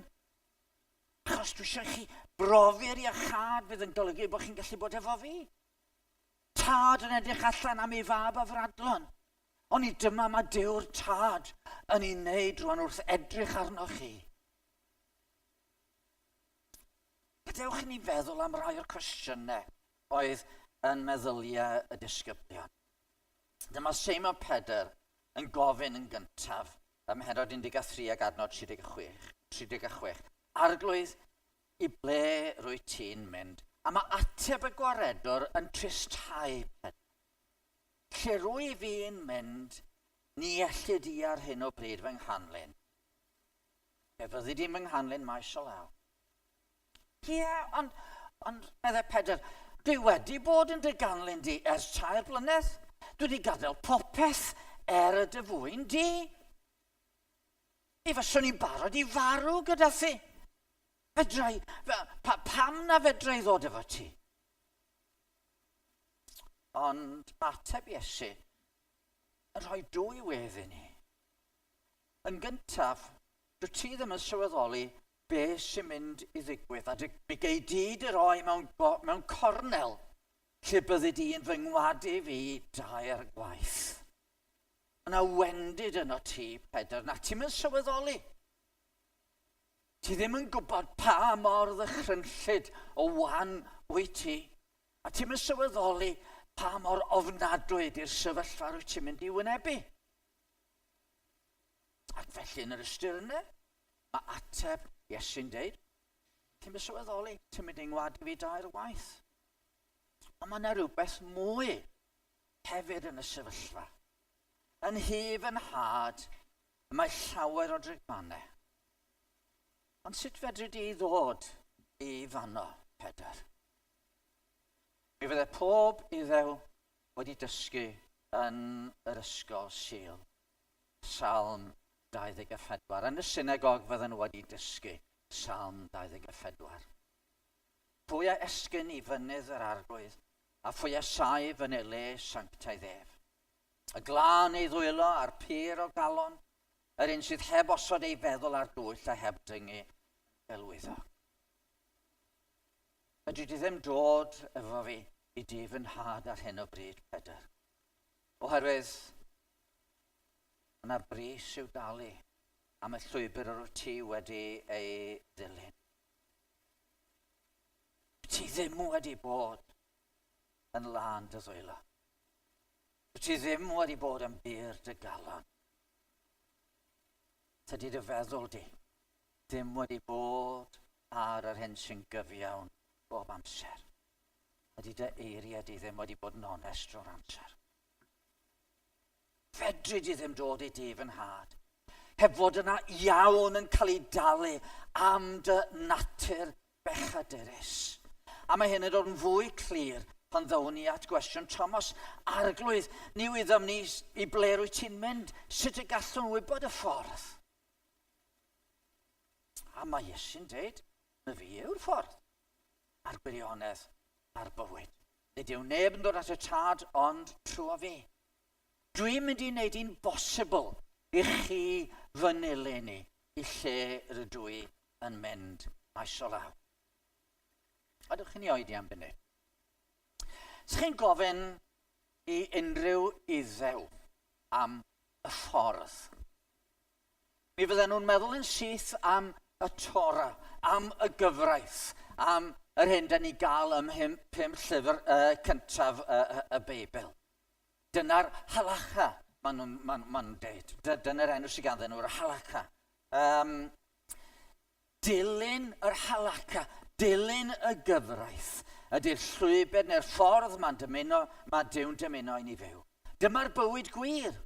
Achos dwi eisiau chi brofi'r iachad fydd yn golygu bod chi'n gallu bod efo fi. Tad yn edrych allan am ei fab a fradlon. Ond i dyma mae Dyw'r Tad yn ei wneud rwan wrth edrych arnoch chi. Gadewch i ni feddwl am rai o'r cwestiynau oedd yn meddyliau y disgyblion. Dyma Seimon Pedr yn gofyn yn gyntaf ym Mhenod 13 ag adnod 36. Arglwydd, i ble rwy ti'n mynd? A mae ateb y gwaredwr yn tristau Pedr. Lle rwy fi'n mynd, ni ellid i ar hyn o bryd fy nghanlyn. Fe fyddi di fy nghanlyn maes o law. Ie, ond meddai Pedr, dwi wedi bod yn dy ganlyn di ers 3 blynedd. Dwi wedi gadael popeth y dy fwyn di. I fyswn i'n barod i farw gyda thi. Pam na fedrai ddod efo ti? Ond ateb Iesu yn rhoi 2 weddi ni. Yn gyntaf, dwi ti ddim yn sylweddoli be sy'n mynd i ddigwydd. A mi gei di dy roi mewn cornel lle byddi di yn fy ngwadu fi 2 gwaith. Yna wendid yno ti, Pedr, na ti'n mynd sylweddoli. Ti ddim yn gwybod pa mor ddychrynllyd o wan wyt ti. A ti'n mynd sylweddoli pa mor ofnadwy ydy'r sefyllfa wyt ti'n mynd i wynebu. Ac felly yn yr ystyr yna, mae ateb Iesu'n deud, ti'n mynd sylweddoli, ti'n mynd i ngwadu fi 2 waith. Ond mae yna rhywbeth mwy hefyd yn y sefyllfa. Yn hyf yn had, mae llawer o drigbannau. Ond sut fedri di ddod i fanno, Pedr? Mi fyddai pob iddew wedi dysgu yn yr ysgol Sul. Salm 24. Yn y synagog fydden nhw wedi dysgu Psalm 24. Pwy a esgyn I fynydd yr arglwydd, a phwy a saif yn ei le sanctaidd ef. Y glân ei ddwylo a'r pyr o galon, yr un sydd heb osod ei feddwl ar dwyll a heb dyngu elwyddo. Ydw I ddim dod efo fi I difynhad ar hyn o bryd, Pedr. Oherwydd, yna bris i'w dalu am y llwybr yr wyt ti wedi ei ddilyn. Ti ddim wedi bod yn lan dy ddwylo. Ti ddim wedi bod yn byr dy galon. Tydi dy feddwl di ddim wedi bod ar yr hyn sy'n gyfiawn bob amser. Ydy dy eiriau di ddim wedi bod yn onest drwy'r amser. Fedri di ddim dod I difynhad heb fod yna iawn yn cael ei dalu am dy natur bechadurus. A mae hyn yn dod yn fwy clir pan ddawn ni at gwestiwn Thomas. Arglwydd, ni wyddom ni I ble rwy ti'n mynd, sut y gallwn wybod y ffordd? A mae Iesu'n dweud, na fi yw'r ffordd, a'r gwirionedd, a'r bywyd. Nid yw neb yn dod at y tad ond trwy fi. Dwi'n mynd I wneud i'n bosibl I chi fanili ni I lle rydw I yn mynd maes o law. Adwch chi'n oedi am funud. Os chi'n gofyn I unrhyw iddew am y ffordd, mi fydden nhw'n meddwl yn syth am y Torah, am y gyfraith, am yr hyn da ni gael ym 5 llyfr cyntaf y Beibl. Dyna'r halacha maen nhw'n dweud. Dyna'r enw sy'n ganddyn nhw'r halacha. Dilyn yr halacha, dilyn y gyfraith, ydy'r llwybr neu'r ffordd mae Dyw'n dymuno I ni fyw. Dyma'r bywyd gwir.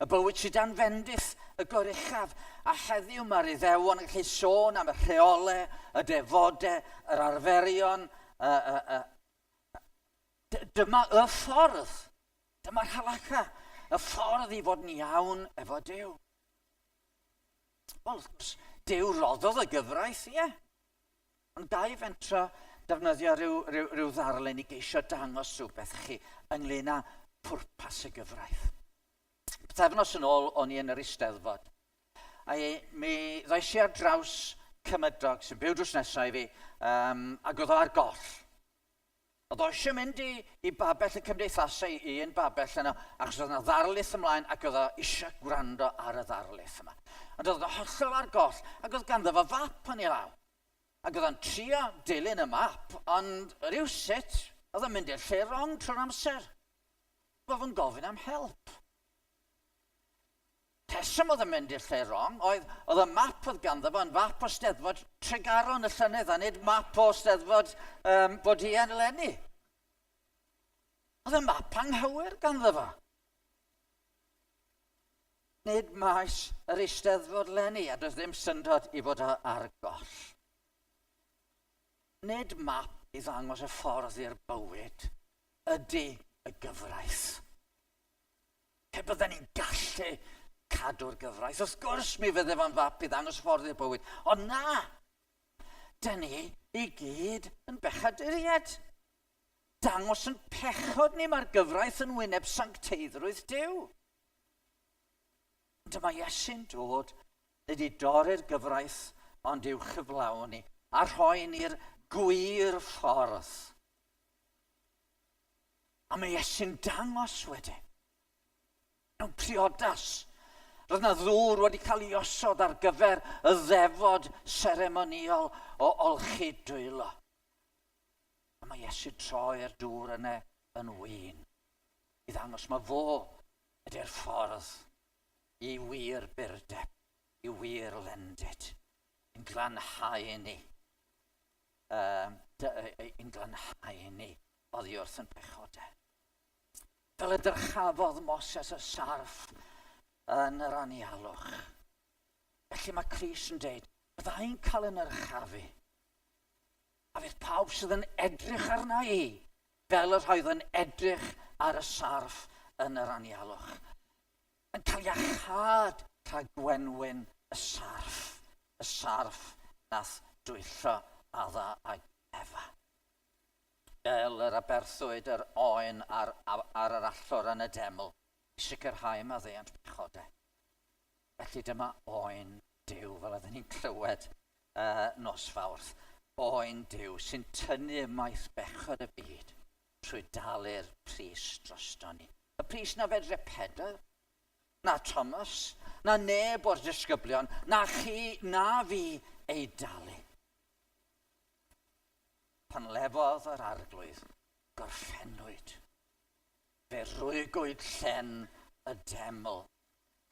Y bywyd sydd dan fendith y goruchaf. A heddiw mae'r Iddewon yn gallu sôn am y rheolau, y defodau, yr arferion. Dyma y ffordd. Dyma'r halacha. Y ffordd I fod yn iawn efo Dyw. Wel, Dyw roddodd y gyfraith, ie. Ond da I fentra defnyddio rhyw ddarlen I geisio dangos rhywbeth chi ynglyn â pwrpas y gyfraith. Bythefnos yn ôl o'n I yn yr Eisteddfod. A mi ddais I ar draws cymydog sy'n byw drws nesaf I fi, ac oedd o ar goll. Oedd o eisiau mynd I babell y cymdeithasau I un babell yna, ac oedd yna ddarlith ymlaen, ac oedd o eisiau gwrando ar y ddarlith yma. Ond oedd o hollol ar goll, ac oedd ganddo fo fap yn ei law. Ac oedd o'n trio dilyn y map, ond rywsut oedd o'n mynd i'r lle rong trwy'r amser. Oedd o'n gofyn am help. Rheswm oedd yn mynd i'r lle rong, oedd y map oedd ganddo fo yn fap o steddfod Tregaron y llynedd, a nid map o steddfod Bodie'n eleni. Oedd y map anghywir ganddo fo. Nid maes yr Eisteddfod leni, a doedd ddim syndod I fod o ar goll. Nid map I ddangos y ffordd i'r bywyd, ydy y gyfraith. Pe bydden ni'n gallu cadw'r gyfraith. Wrth gwrs mi fydde fo'n fap I ddangos ffordd i'r bywyd. Ond na, dyn ni I gyd yn bechaduriad. Dangos yn pechod ni mae'r gyfraith yn wyneb sancteiddrwydd Dyw. Dyma Iesu'n dod, nid I dorri'r gyfraith, ond i'w chyflawn ni, a rhoi ni'r gwir ffordd. A mae Iesu'n dangos wedyn. Mewn priodas, roedd yna ddŵr wedi cael ei osod ar gyfer y ddefod seremoniol o olchi dwylo. A mae Iesu troi'r dŵr yna yn wyn. I ddangos mae fo ydy'r ffordd I wir byrdeb, I wir lendid, yn glanhau ni. Yn glanhau ni oddi wrth yn pechodau. Fel y dyrchafodd Moses y sarf yn yr anialwch. Felly mae Cris yn dweud, byddai'n cael yn yrchafu. A fydd pawb sydd yn edrych arna I, fel yr oedd yn edrych ar y sarf yn yr anialwch. Yn cael iachad rhagwenwyn y sarf nath dwyllo adda ag Efa. Fel yr aberthwyd yr oen ar yr allor yn y deml, i sicrhau maddeuant pechodau. Felly dyma oen Duw, fel oedden ni'n clywed nos Fawrth, oen Duw sy'n tynnu ymaith bechod y byd trwy dalu'r pris drosto ni. Y pris na fedre Pedr, na Thomas, na neb o'r disgyblion, na chi, na fi ei dalu. Pan lefodd yr arglwydd, gorffennwyd. Fe rwygwyd llen y deml,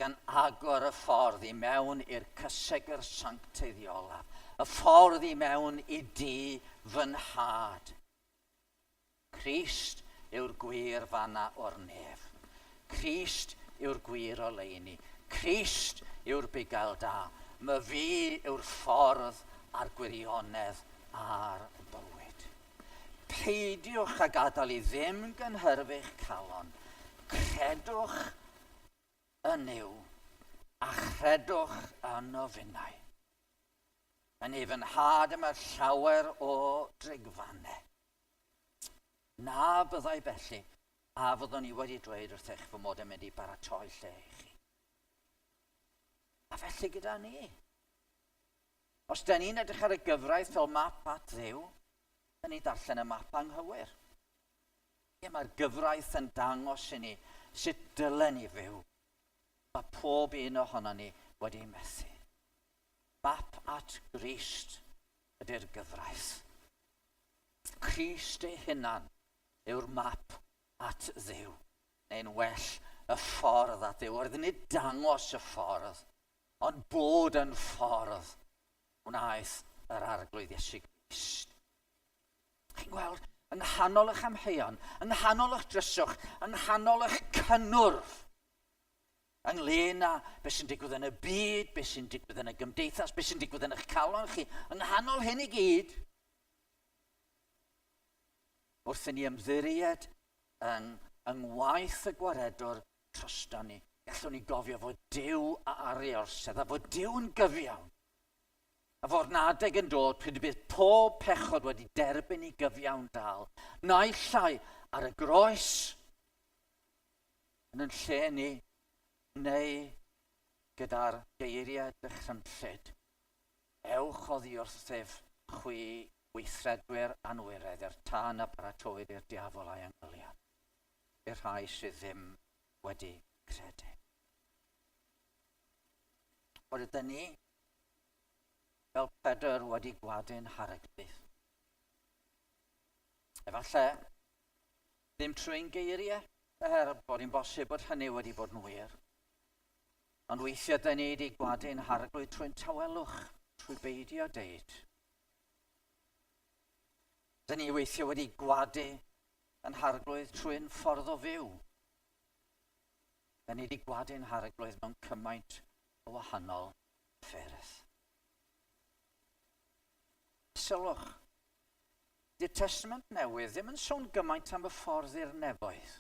gan agor y ffordd i mewn i'r cysegr sancteiddiolaf, y ffordd i mewn i di fy nhad. Crist yw'r gwir fanna o'r nef. Crist yw'r gwir o leini. Crist yw'r bugail da. My fi yw'r ffordd a'r gwirionedd a'r bywyd. Peidiwch ag adael i ddim gynhyrfu'ch calon. Credwch yn yw a chredwch yn o finnau. Yn ei fy nhad yma llawer o drigfannau. Na byddai felly, a fyddwn ni wedi dweud wrthych fy mod yn mynd i baratoi lle i chi. A felly gyda ni. Os da ni'n edrych ar y gyfraith fel map at Dduw, da ni'n darllen y map anghywir. Mae'r gyfraith yn dangos i ni sut dylen ni fyw. Mae pob un ohono ni wedi methu. Map at Grist ydy'r gyfraith. Crist ei hunan yw'r map at Dduw. Neu'n well y ffordd at Dduw. Oedd nid dangos y ffordd, ond bod yn ffordd wnaeth yr arglwydd Iesu Grist. Chi'n gweld, yng nghanol eich amheuon, yng nghanol eich dryswch, yng nghanol eich cynnwrf, ynglŷn â beth sy'n digwydd yn y byd, beth sy'n digwydd yn y gymdeithas, beth sy'n digwydd yn eich calon chi, yng nghanol hyn i gyd, wrth i ni ymddiried yng ngwaith y gwaredwr trosto ni, gallwn ni gofio fod Duw a ariorsedd, a fod Duw yn gyfiawn. A fod nadeg yn dod pryd y bydd pob pechod wedi derbyn i gyfiawn dal. Naill llai ar y groes yn lle ni, neu gyda'r geiriau dychrynllyd. Ewch oddi wrthef chwi weithredwyr anwyredd i'r tân a paratoi'r i'r diafol a'i angyliad. I'r rhai sydd ddim wedi credu. Bod ydyn ni fel Pedr wedi gwadu'n harygbydd. Efallai ddim trwy'n geiriau, bod hi'n bosib bod hynny wedi bod yn wir. Ond weithiau dyn ni wedi gwadu'n harygbydd trwy'n tawelwch, trwy beidio deud. Dyn ni weithiau wedi gwadu yn harglwydd trwy'n ffordd o fyw. Dyn ni wedi gwadu'n harglwydd mewn cymaint o wahanol ffyrdd. Sylwch, di'r Testament Newydd ddim yn sôn gymaint am y ffordd i'r nefoedd.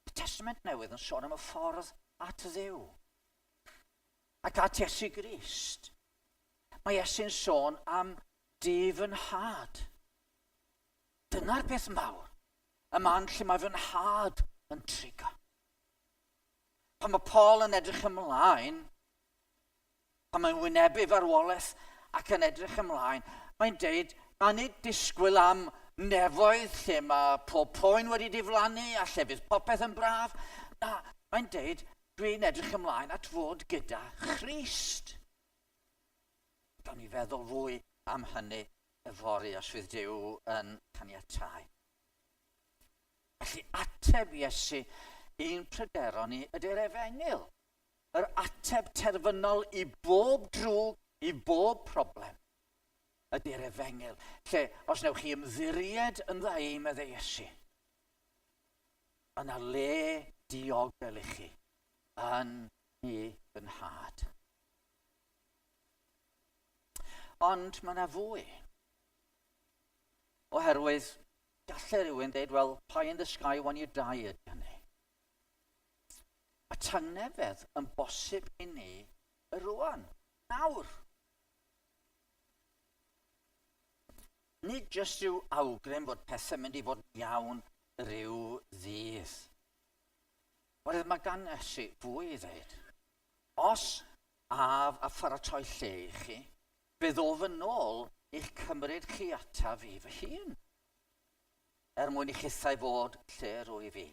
Y Testament Newydd yn sôn am y ffordd at Dduw. Ac at Iesu Grist. Mae Iesu'n sôn am dif yn had. Dyna'r beth mawr. Y man lle mae fy nhad yn trigo. Pan mae Paul yn edrych ymlaen, pan mae'n wynebu farwolaeth ac yn edrych ymlaen, mae'n deud, mae'n nid disgwyl am nefoedd lle mae pob poen wedi diflannu a lle fydd popeth yn braf. Na, mae'n deud, dwi'n edrych ymlaen at fod gyda Christ. Gawn ni feddwl fwy am hynny y fori os fydd Duw yn caniatáu. Felly ateb Iesu un pryderon ni ydy'r Efengyl. Yr ateb terfynol i bob drwg, i bob problem, ydy'r Efengyl. Lle, os newch chi ymddiried yn dda i meddwl Iesu, yna le diogel i chi yn ni fy nhad. Ond mae yna fwy. Oherwydd, gallai rhywun dweud, well, pie in the sky when you die ydy hynny. a tangnefedd yn bosib i ni y rwan, nawr. Nid jyst yw awgrym bod pethau'n mynd i fod iawn rhyw ddydd. Oherwydd mae gan Iesu fwy i ddweud. Os af a pharatoi lle i chi, bydd o fy nôl i'ch cymryd chi ataf i fy hun, mwyn i chithau fod lle rwy fi.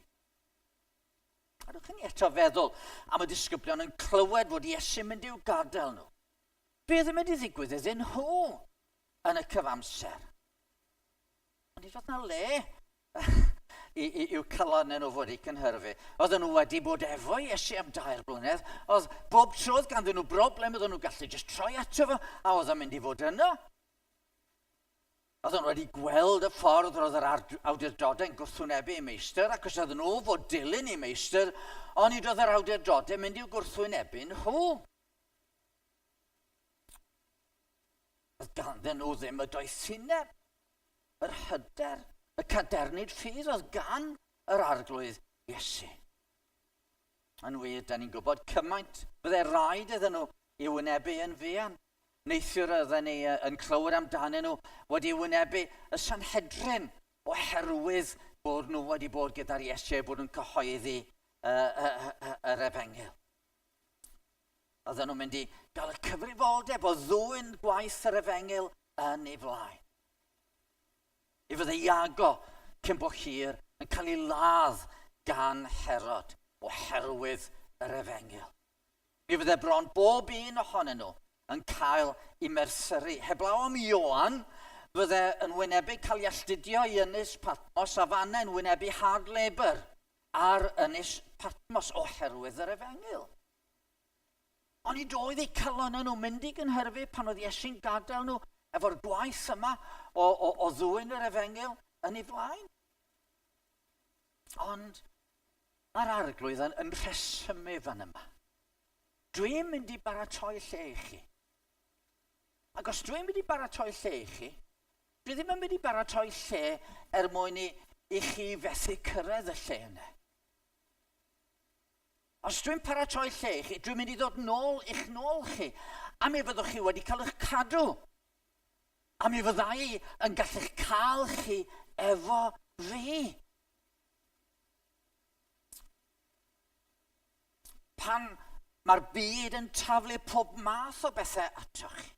A rwy'ch chi'n eto feddwl am y disgyblion yn clywed fod Iesu'n mynd i'w gadael nhw. Beth yn mynd i ddigwydd iddyn nhw yn y cyfamser? Ond i ddod na le i'w calonau nhw fod i cynhyrfu. Oedden nhw wedi bod efo Iesu am 2 blynedd. Oedd bob trodd ganddyn nhw broblem, oedden nhw gallu just troi ato fo, a oedd yn mynd i fod yno. Oedden nhw wedi gweld y ffordd roedd yr awdurdodau'n gwrthwynebu i meistr, ac os oedden nhw fod dilyn i meistr, ond nid oedd yr awdurdodau mynd i'w gwrthwynebu nhw. Oedd ganddyn nhw ddim y doethineb, yr hyder, y cadernid ffydd oedd gan yr arglwydd Iesu. Yn wir, da ni'n gwybod cymaint byddai rhaid iddyn nhw i wynebu yn fuan. Neithiwr oedden ni yn clywed amdanyn nhw wedi wynebu y Sanhedrin oherwydd bod nhw wedi bod gyda'r Iesu bod yn cyhoeddi yr Efengil. Oedden nhw'n mynd i gael y cyfrifoldeb o ddwyn gwaith yr Efengil yn ei flaen. I fydde Iago cyn bo hir yn cael ei ladd gan Herod oherwydd yr Efengil. Mi fydde bron bob un ohonyn nhw yn cael ei merthyru. Heblaw am Ioan, fydde yn wynebu cael ei astudio i Ynys Patmos a fanna yn wynebu hard labour ar Ynys Patmos oherwydd yr Efengil. Ond i doedd eu calon nhw mynd i gynhyrfu pan oedd Iesu'n gadael nhw efo'r gwaith yma o ddwyn yr Efengil yn ei flaen. Ond mae'r arglwydd yn rhesymu fan yma. Dwi'n mynd i baratoi lle i chi. Ac os dwi'n mynd i baratoi lle i chi, dwi ddim yn mynd i baratoi lle mwyn i chi fethu cyrraedd y lle yna. Os dwi'n paratoi lle i chi, dwi'n mynd i ddod nôl i'ch nôl chi, a mi fyddwch chi wedi cael eich cadw. A mi fyddai yn gallu'ch cael chi efo fi. Pan mae'r byd yn taflu pob math o bethau atoch chi,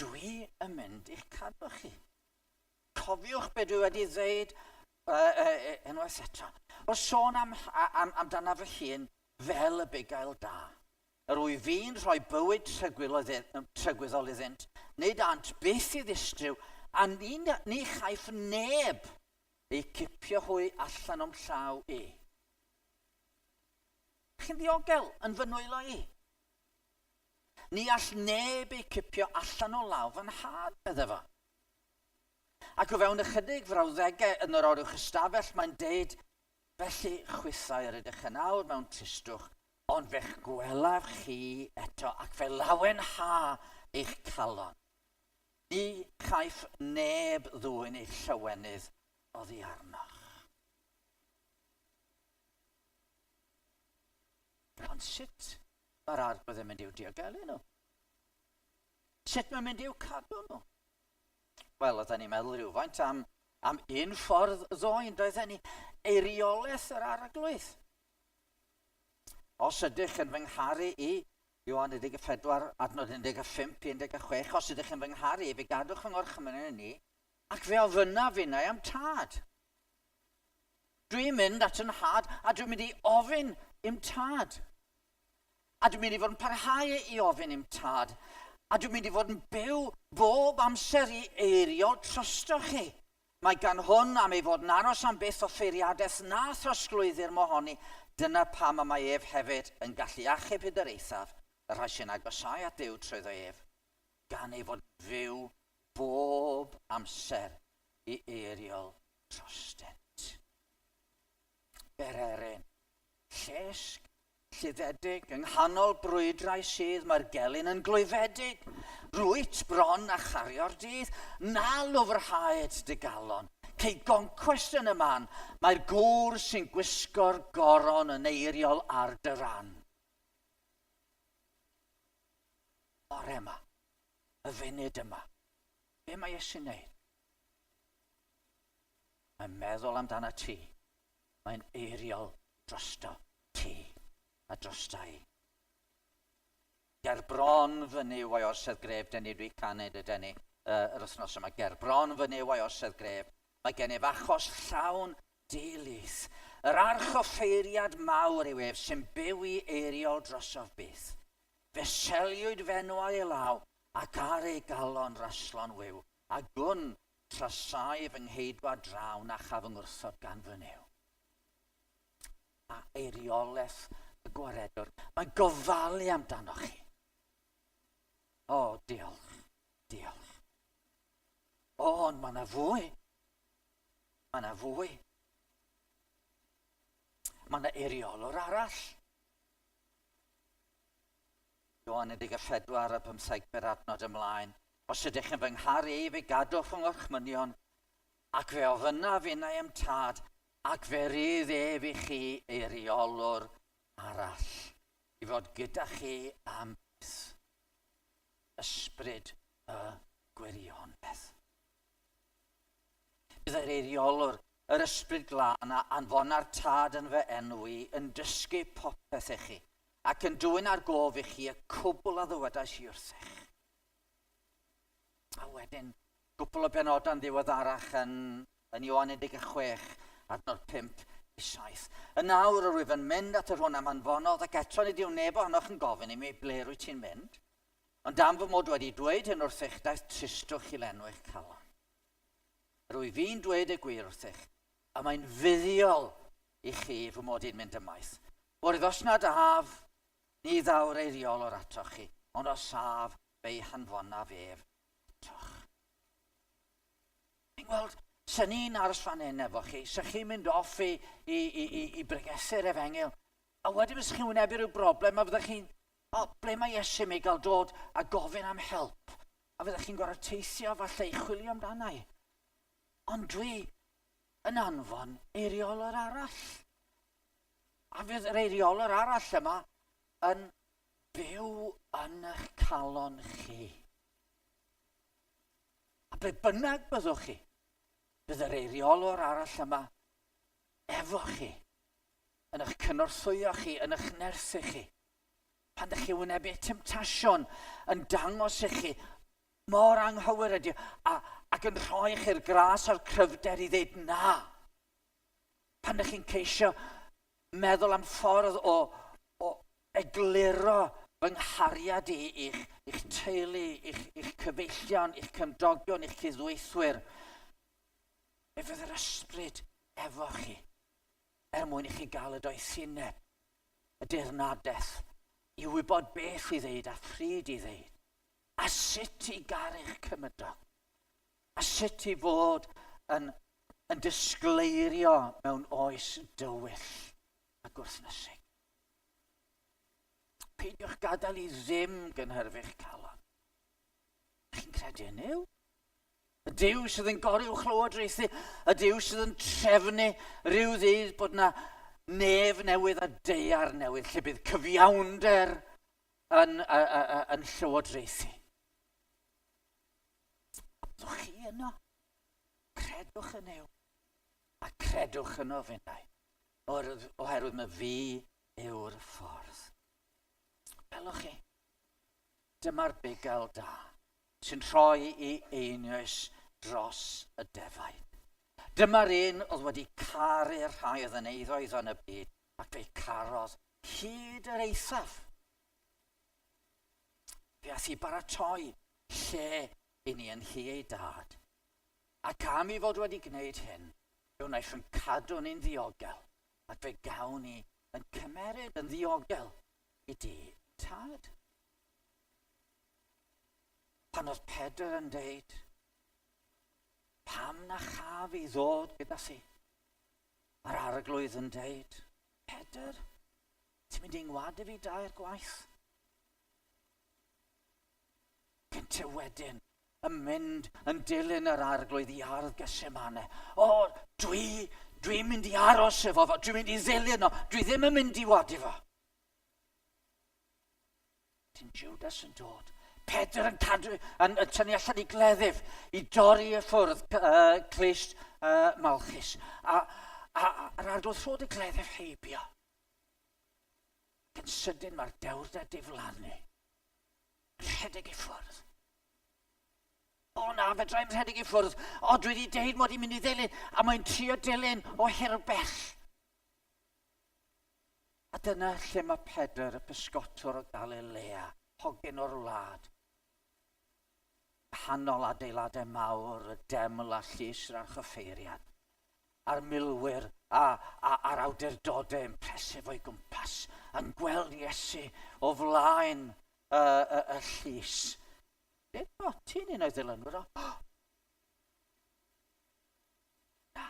dwi yn mynd i'ch cadw chi. Cofiwch be dwi wedi dweud unwaith eto. O sôn amdana fy hun fel y bugail da. Yr wyf fi'n rhoi bywyd trygwyddol iddynt, nid ant beth i ddistryw, a ni chaiff neb ei cipio hwy allan o'm llaw i. Chi'n ddiogel yn fy nwylo i. Ni all neb ei cipio allan o law fy nhad, bydde fo. Ac o fewn ychydig frawddegau yn yr orwch ystafell, mae'n deud, felly chwythau yr ydych yn awr mewn tristwch, ond fe'ch gwelaf chi eto, ac fe lawen ha eich calon. Ni chaiff neb ddwyn eich llawenydd oddi arnoch. Ond sut mae'r arglwydd yn mynd i'w diogelu nhw? Sut mae'n mynd i'w cadw nhw? Wel, oedden ni'n meddwl rhywfaint am un ffordd ddoen, doedden ni eiriolaeth yr arglwydd. Os ydych yn fy ngharu i, Ioan 14, adnod 15, 16, os ydych yn fy ngharu i, fe gadwch fy ngorchymyn yn ni, ac fe ofyna finnau am tad. Dwi'n mynd at yn had, a dwi'n mynd i ofyn i'm tad. A dwi'n mynd i fod yn parhau i ofyn i'm tad. A dwi'n mynd i fod yn byw bob amser i eirio trosto chi. Mae gan hwn am ei fod yn aros am beth o ffeiriadaeth na throsglwyddir mohoni. Dyna pam mae ef hefyd yn gallu achub hyd yr eithaf, y rhai sy'n agosau at Duw trwyddo ef, gan ei fod fyw bob amser i eiriol trostent. Bereryn, llesg, llyddedig, yng nghanol brwydrau sydd mae'r gelyn yn glwyfedig, rwyt bron a chario'r dydd, na lofrhaed dy galon, Cei goncwest yn y man, mae'r gŵr sy'n gwisgo'r goron yn eiriol ar dy ran. Bore yma, y funud yma, be mae eisiau wneud? Mae'n meddwl amdana ti. Mae'n eiriol drosto ti a drosta i. Ger bron fy niw o'i orsedd gref, dyn ni dwi caned y dyn ni yr wythnos yma. Ger bron fy niw o'i orsedd gref, mae gennyf achos llawn dilys. Yr archoffeiriad mawr yw ef sy'n byw i eiriol drosodd byth. Fe seliwyd fenwau i law ac ar ei galon raslon wyw. A gwn trasau fy ngheidwa draw na chaf yng ngwrthod gan fy niw. A eiriolaeth y gwaredwr. Mae'n gofalu amdano chi. O, diolch, diolch. O, ond mae yna fwy. Mae yna fwy. Mae yna eiriolwr arall. Ioan 14:15 adnod ymlaen. Os ydych yn fy ngharu i fe gadwch yng ngorchmynion, ac fe ofyna fi neu ym tad, ac fe rydd ef i chi eiriolwr arall, i fod gyda chi am byth. Ysbryd y gwirionedd. Bydd yr eiriolwr, yr ysbryd glân a anfona'r tad yn fy enwi, yn dysgu popeth i chi, ac yn dwyn ar gof i chi y cwbl a ddywedais i wrthych. A wedyn, gwbl o benodau'n ddiweddarach yn Ioan 16, adnod 5 i 7. Y nawr yr wyf yn mynd at yr hwn am anfonodd, ac eto nid yw neb ohonoch yn gofyn i mi ble rwy ti'n mynd. Ond am fy mod wedi dweud hyn wrthych, daeth tristwch i lenwi'ch calon. Rwy fi'n dweud y gwir wrthych, a mae'n fuddiol i chi fy mod i'n mynd ymaith. O'r os nad af, ni ddawr eiriolwr atoch chi, ond os af, fe'i hanfonaf ef atoch. Fi'n gweld, sy'n ni'n aros fan hyn efo chi, sy'n chi'n mynd off i bregesu'r efengil, a wedyn fys chi'n wynebu rhyw broblem, a fyddech chi'n, ble mae Iesu mi gael dod a gofyn am help, a fyddech chi'n gorau teithio falle i chwilio amdanau. Ond dwi yn anfon eiriolwr arall. A fydd yr eiriolwr arall yma yn byw yn eich calon chi. A ble bynnag byddwch chi, bydd yr eiriolwr arall yma efo chi, yn eich cynorthwyo chi, yn eich nerthu chi. Pan ddech chi wynebu temtasiwn yn dangos i chi mor anghywir ydy, ac yn rhoi chi'r gras o'r cryfder i ddeud na. Pan ddech chi'n ceisio meddwl am ffordd o egluro fy nghariad i'ch teulu, i'ch cyfeillion, i'ch cymdogion, i'ch cuddweithwyr. Fe fydd yr ysbryd efo chi, mwyn i chi gael y doethineb, y dirnadaeth, i wybod beth i ddeud a pryd i ddeud, a sut i garu'ch cymydog, a sut i fod yn disgleirio mewn oes dywyll a gwrthnysig. Peidiwch gadael i ddim gynhyrfu'ch calon. Chi'n credu yn yw? Y Duw sydd yn gori i'w chlywodraethu, y Duw sydd yn trefnu rhyw ddydd bod na nef newydd a deiar newydd, lle bydd cyfiawnder yn llywodraethu. Byddwch chi yno? Credwch yn yw. A credwch yno fynnau. Oherwydd mae fi yw'r ffordd. Welwch chi, dyma'r bugel da sy'n rhoi i einioes dros y defaid. Dyma'r un oedd wedi caru'r rhai oedd yn eiddoedd yn y byd ac fe'i carodd hyd yr eithaf. Fe ath i baratoi lle i ni yn hi ei dad. Ac am i fod wedi gwneud hyn, fe wnaeth yn cadw ni'n ddiogel ac fe gawn ni yn cymeryd yn ddiogel i di tad. Pan oedd Pedr yn deud, pam na chaf i ddod gyda thi? Mae'r arglwydd yn deud, Pedr, ti'n mynd i'n ngwadu fi dair gwaith? Gynta wedyn, yn mynd yn dilyn yr arglwydd i ardd Gesemane. Dwi'n mynd i aros efo fo, dwi'n mynd i ddilyn o, dwi ddim yn mynd i wadu fo. Dyn Judas yn dod. Pedr yn cadw, yn tynnu allan i gleddyf, i dorri y ffwrdd clust malchus. A'r arglwydd rhod y gleddyf heibio. Yn sydyn mae'r dewrder diflannu. Rhedeg i ffwrdd. Na, fedrai'n rhedeg i ffwrdd. Dwi wedi deud mod i'n mynd i ddilyn, a mae'n trio dilyn o hirbell. A dyna lle mae Pedr, y pysgotwr o Galilea, hogyn o'r wlad. Hanol adeiladau mawr, y deml a llys a'r chyffeiriad. A'r milwyr a'r awdurdodau impresif o'i gwmpas, yn gweld Iesu o flaen y llys. Ti'n un o'i ddilynwyr o? Na.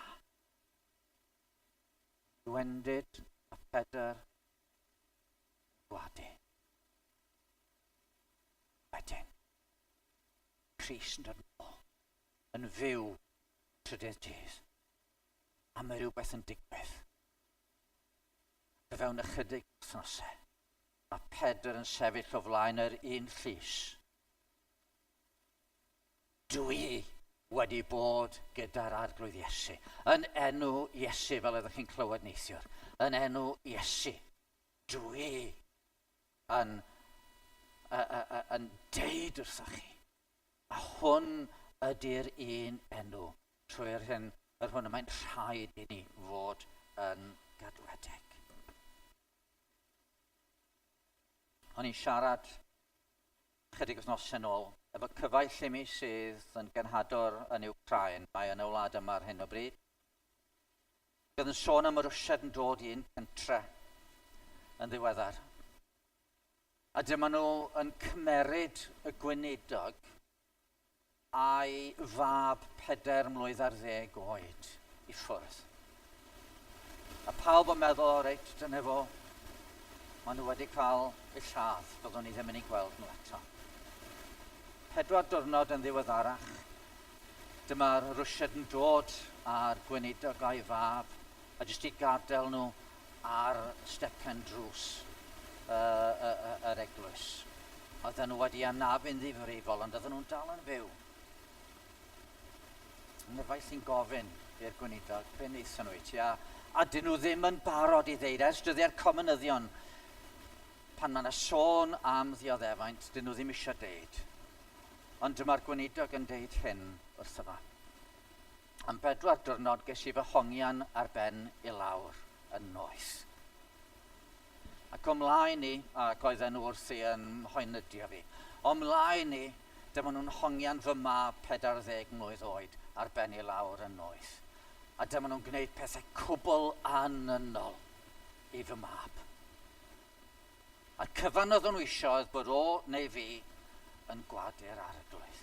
Wendid a Pedr gwadu. Wedyn, Crist yn dod nôl, yn fyw trydydd dydd. A mae rhywbeth yn digwydd. Fe fewn ychydig wythnosau, mae Pedr yn sefyll o flaen yr un llys. Dwi wedi bod gyda'r arglwydd Iesu. Yn enw Iesu, fel ydych chi'n clywed neithiwr. Yn enw Iesu. Dwi yn deud wrthoch chi. A hwn ydy'r un enw. Trwy'r hyn, yr hwn mae'n rhaid i ni fod yn gadwedig. O'n i'n siarad chydig wythnosau yn ôl efo cyfaill i mi sydd yn gynhadwr yn Wcrain, mae yn y wlad yma ar hyn o bryd. Bydd yn sôn am y Rwsiad yn dod i'n pentre yn ddiweddar. A dyma nhw yn cymeryd y gweinidog a'i fab 4 mlwydd ar 10 oed i ffwrdd. A pawb yn meddwl, reit, dyna fo, maen nhw wedi cael eu lladd, byddwn ni ddim yn ei gweld nhw eto. 4 diwrnod yn ddiweddarach, dyma'r Rwsiad yn dod a'r gweinidog a'i fab, a jyst i gadael nhw ar stepen drws yr eglwys. Oedden nhw wedi anafu'n ddifrifol, ond oedden nhw'n dal yn fyw. Nefais i'n gofyn i'r gweinidog, be wnaethon nhw i ti? A dyn nhw ddim yn barod i ddeud, ers dyddiau'r comunyddion, pan yna sôn am ddioddefaint, dyn nhw ddim eisiau deud. Ond dyma'r gweinidog yn deud hyn wrtho fa. Am 4 diwrnod ges i fy hongian ar ben i lawr yn noeth. Ac o'mlaen ni, ac oedden nhw wrthi yn hoenydio fi, o'mlaen ni, dyma nhw'n hongian fy mab 40 mlwydd oed ar ben i lawr yn noeth. A dyma nhw'n gwneud pethau cwbl anynol i fy mab. A'r cyfan oedden nhw isio oedd bod o neu fi yn gwadu'r arglwydd.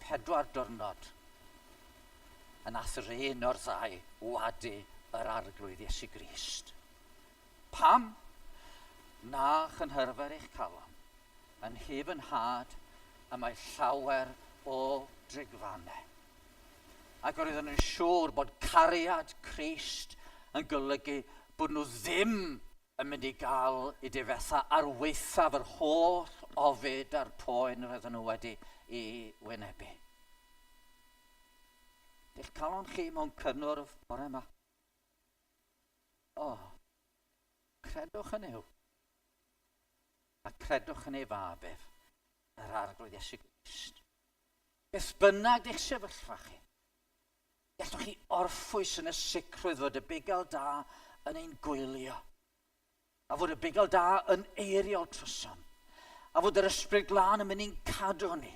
4 diwrnod yn ath yr un o'r ddau wadu yr arglwydd Iesu Grist. Pam? Na chynhyrfer eich calon, yn hyf yn had y mae llawer o drigfannau. Ac roedden nhw'n siŵr bod cariad Crist yn golygu bod nhw ddim yn mynd i gael i difetha ar weithaf yr holl ofid a'r poen roedden nhw wedi i wynebu. Eich calon chi mewn cynnwrf bore yma? Credwch yn yw. A credwch yn ei fab ef, yr arglwydd Iesu Grist. Beth bynnag eich sefyllfa chi, gallwch chi orffwys yn y sicrwydd fod y bugel da yn ein gwylio, a fod y bugel da yn eiriol tryson, a fod yr ysbryd glân yn mynd i'n cadw ni.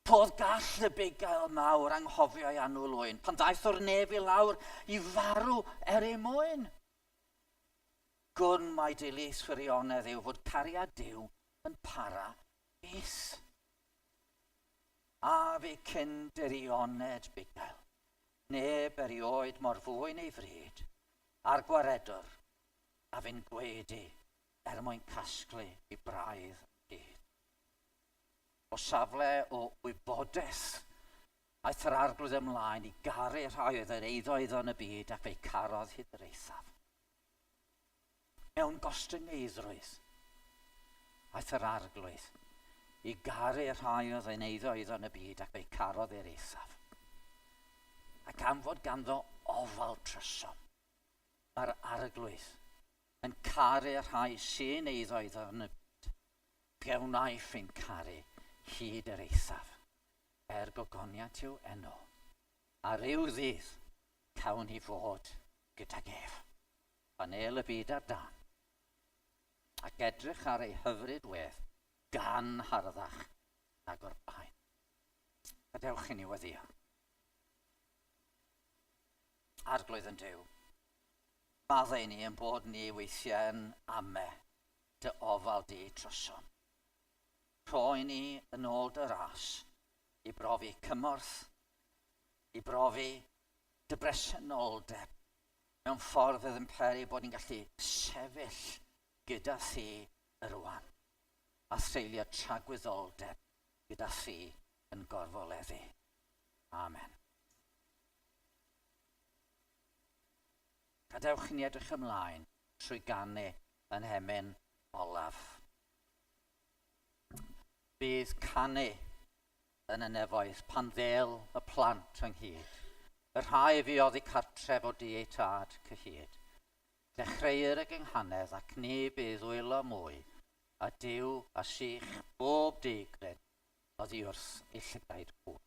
Podd gall y bugel mawr anghofio ei annwyl oen, pan daeth o'r nef i lawr i farw ei mwyn. Gwn mae dilys wirionedd yw fod cariad Duw yn para byth. A fi cynd irioned bugel, neb erioed mor fwy neu fryd, a'r gwaredwr, a fi'n gwedu mwyn casglu i braidd gyd. o safle o wybodaeth, aeth yr arglwydd ymlaen i garu rhai oedd yr eiddoedd yn y byd ac fe'i carodd hyd yr eithaf. Mewn gostyngeidrwydd, aeth yr arglwydd i garu rhai oedd yn eiddoedd yn y byd ac fe'i carodd i'r eithaf. Ac am fod ganddo ofal trysom, mae'r arglwydd yn caru rhai sy'n eiddoedd yn y byd. Fe wnaeth ein caru hyd yr eithaf. Gogoniant yw enw. A ryw ddydd cawn ni fod gydag ef. Panel y byd ar dan. Ac edrych ar ei hyfryd wedd gan harddach ag o'r bain. Gadewch i ni weddio. Arglwydd yn Duw. Maddau ni yn bod ni weithiau yn ame dy ofal di trysom. Rhoi ni yn ôl dy ras i brofi cymorth, i brofi dy bresenoldeb mewn ffordd fydd yn peri bod ni'n gallu sefyll gyda thi yrwan a threulio tragwyddoldeb gyda thi yn gorfoleddu. Amen. Gadewch ni edrych ymlaen trwy ganu yn hemyn olaf. Bydd canu yn y nefoedd pan ddel y plant ynghyd. Y rhai fi oedd eu cartref o di eu tad cyhyd. Dechreuir y gynghanedd ac ni bydd wylo mwy, a Duw a sych bob digryd oddi wrth ei llygaid hwn.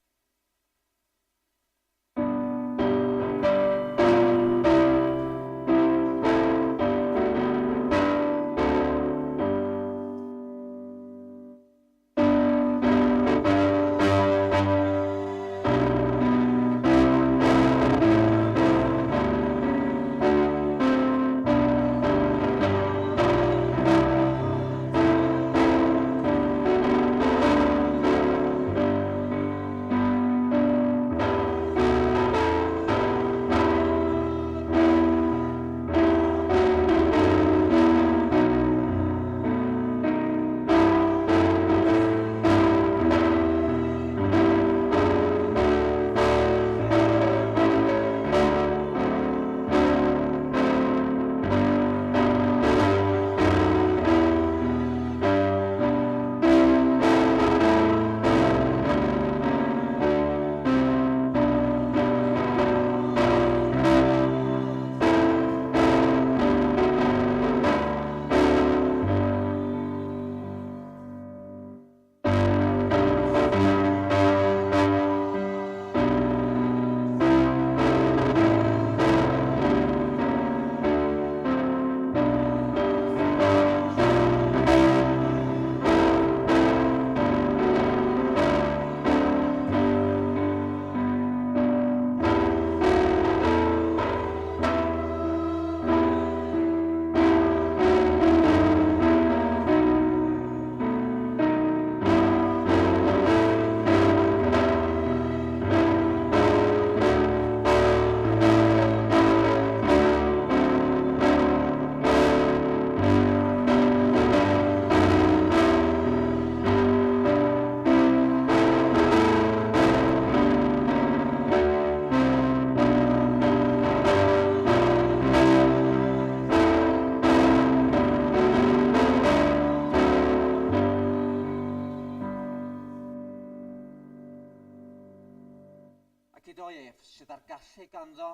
Gyda ef sydd ar gallu ganddo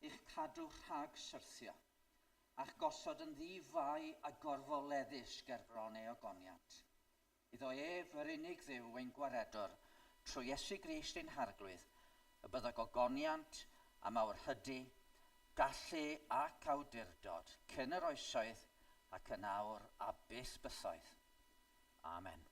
i'ch cadw rhag syrthio, a'ch gosod yn ddifau a gorfoleddus ger bron ei ogoniant. Iddo ef yr unig dduw ein gwaredwr trwy Iesu Grist ein harglwydd, y byddag ogoniant am awrhydu, gallu ac awdurdod cyn yr oesoedd ac yn awr a byth bythoedd. Amen.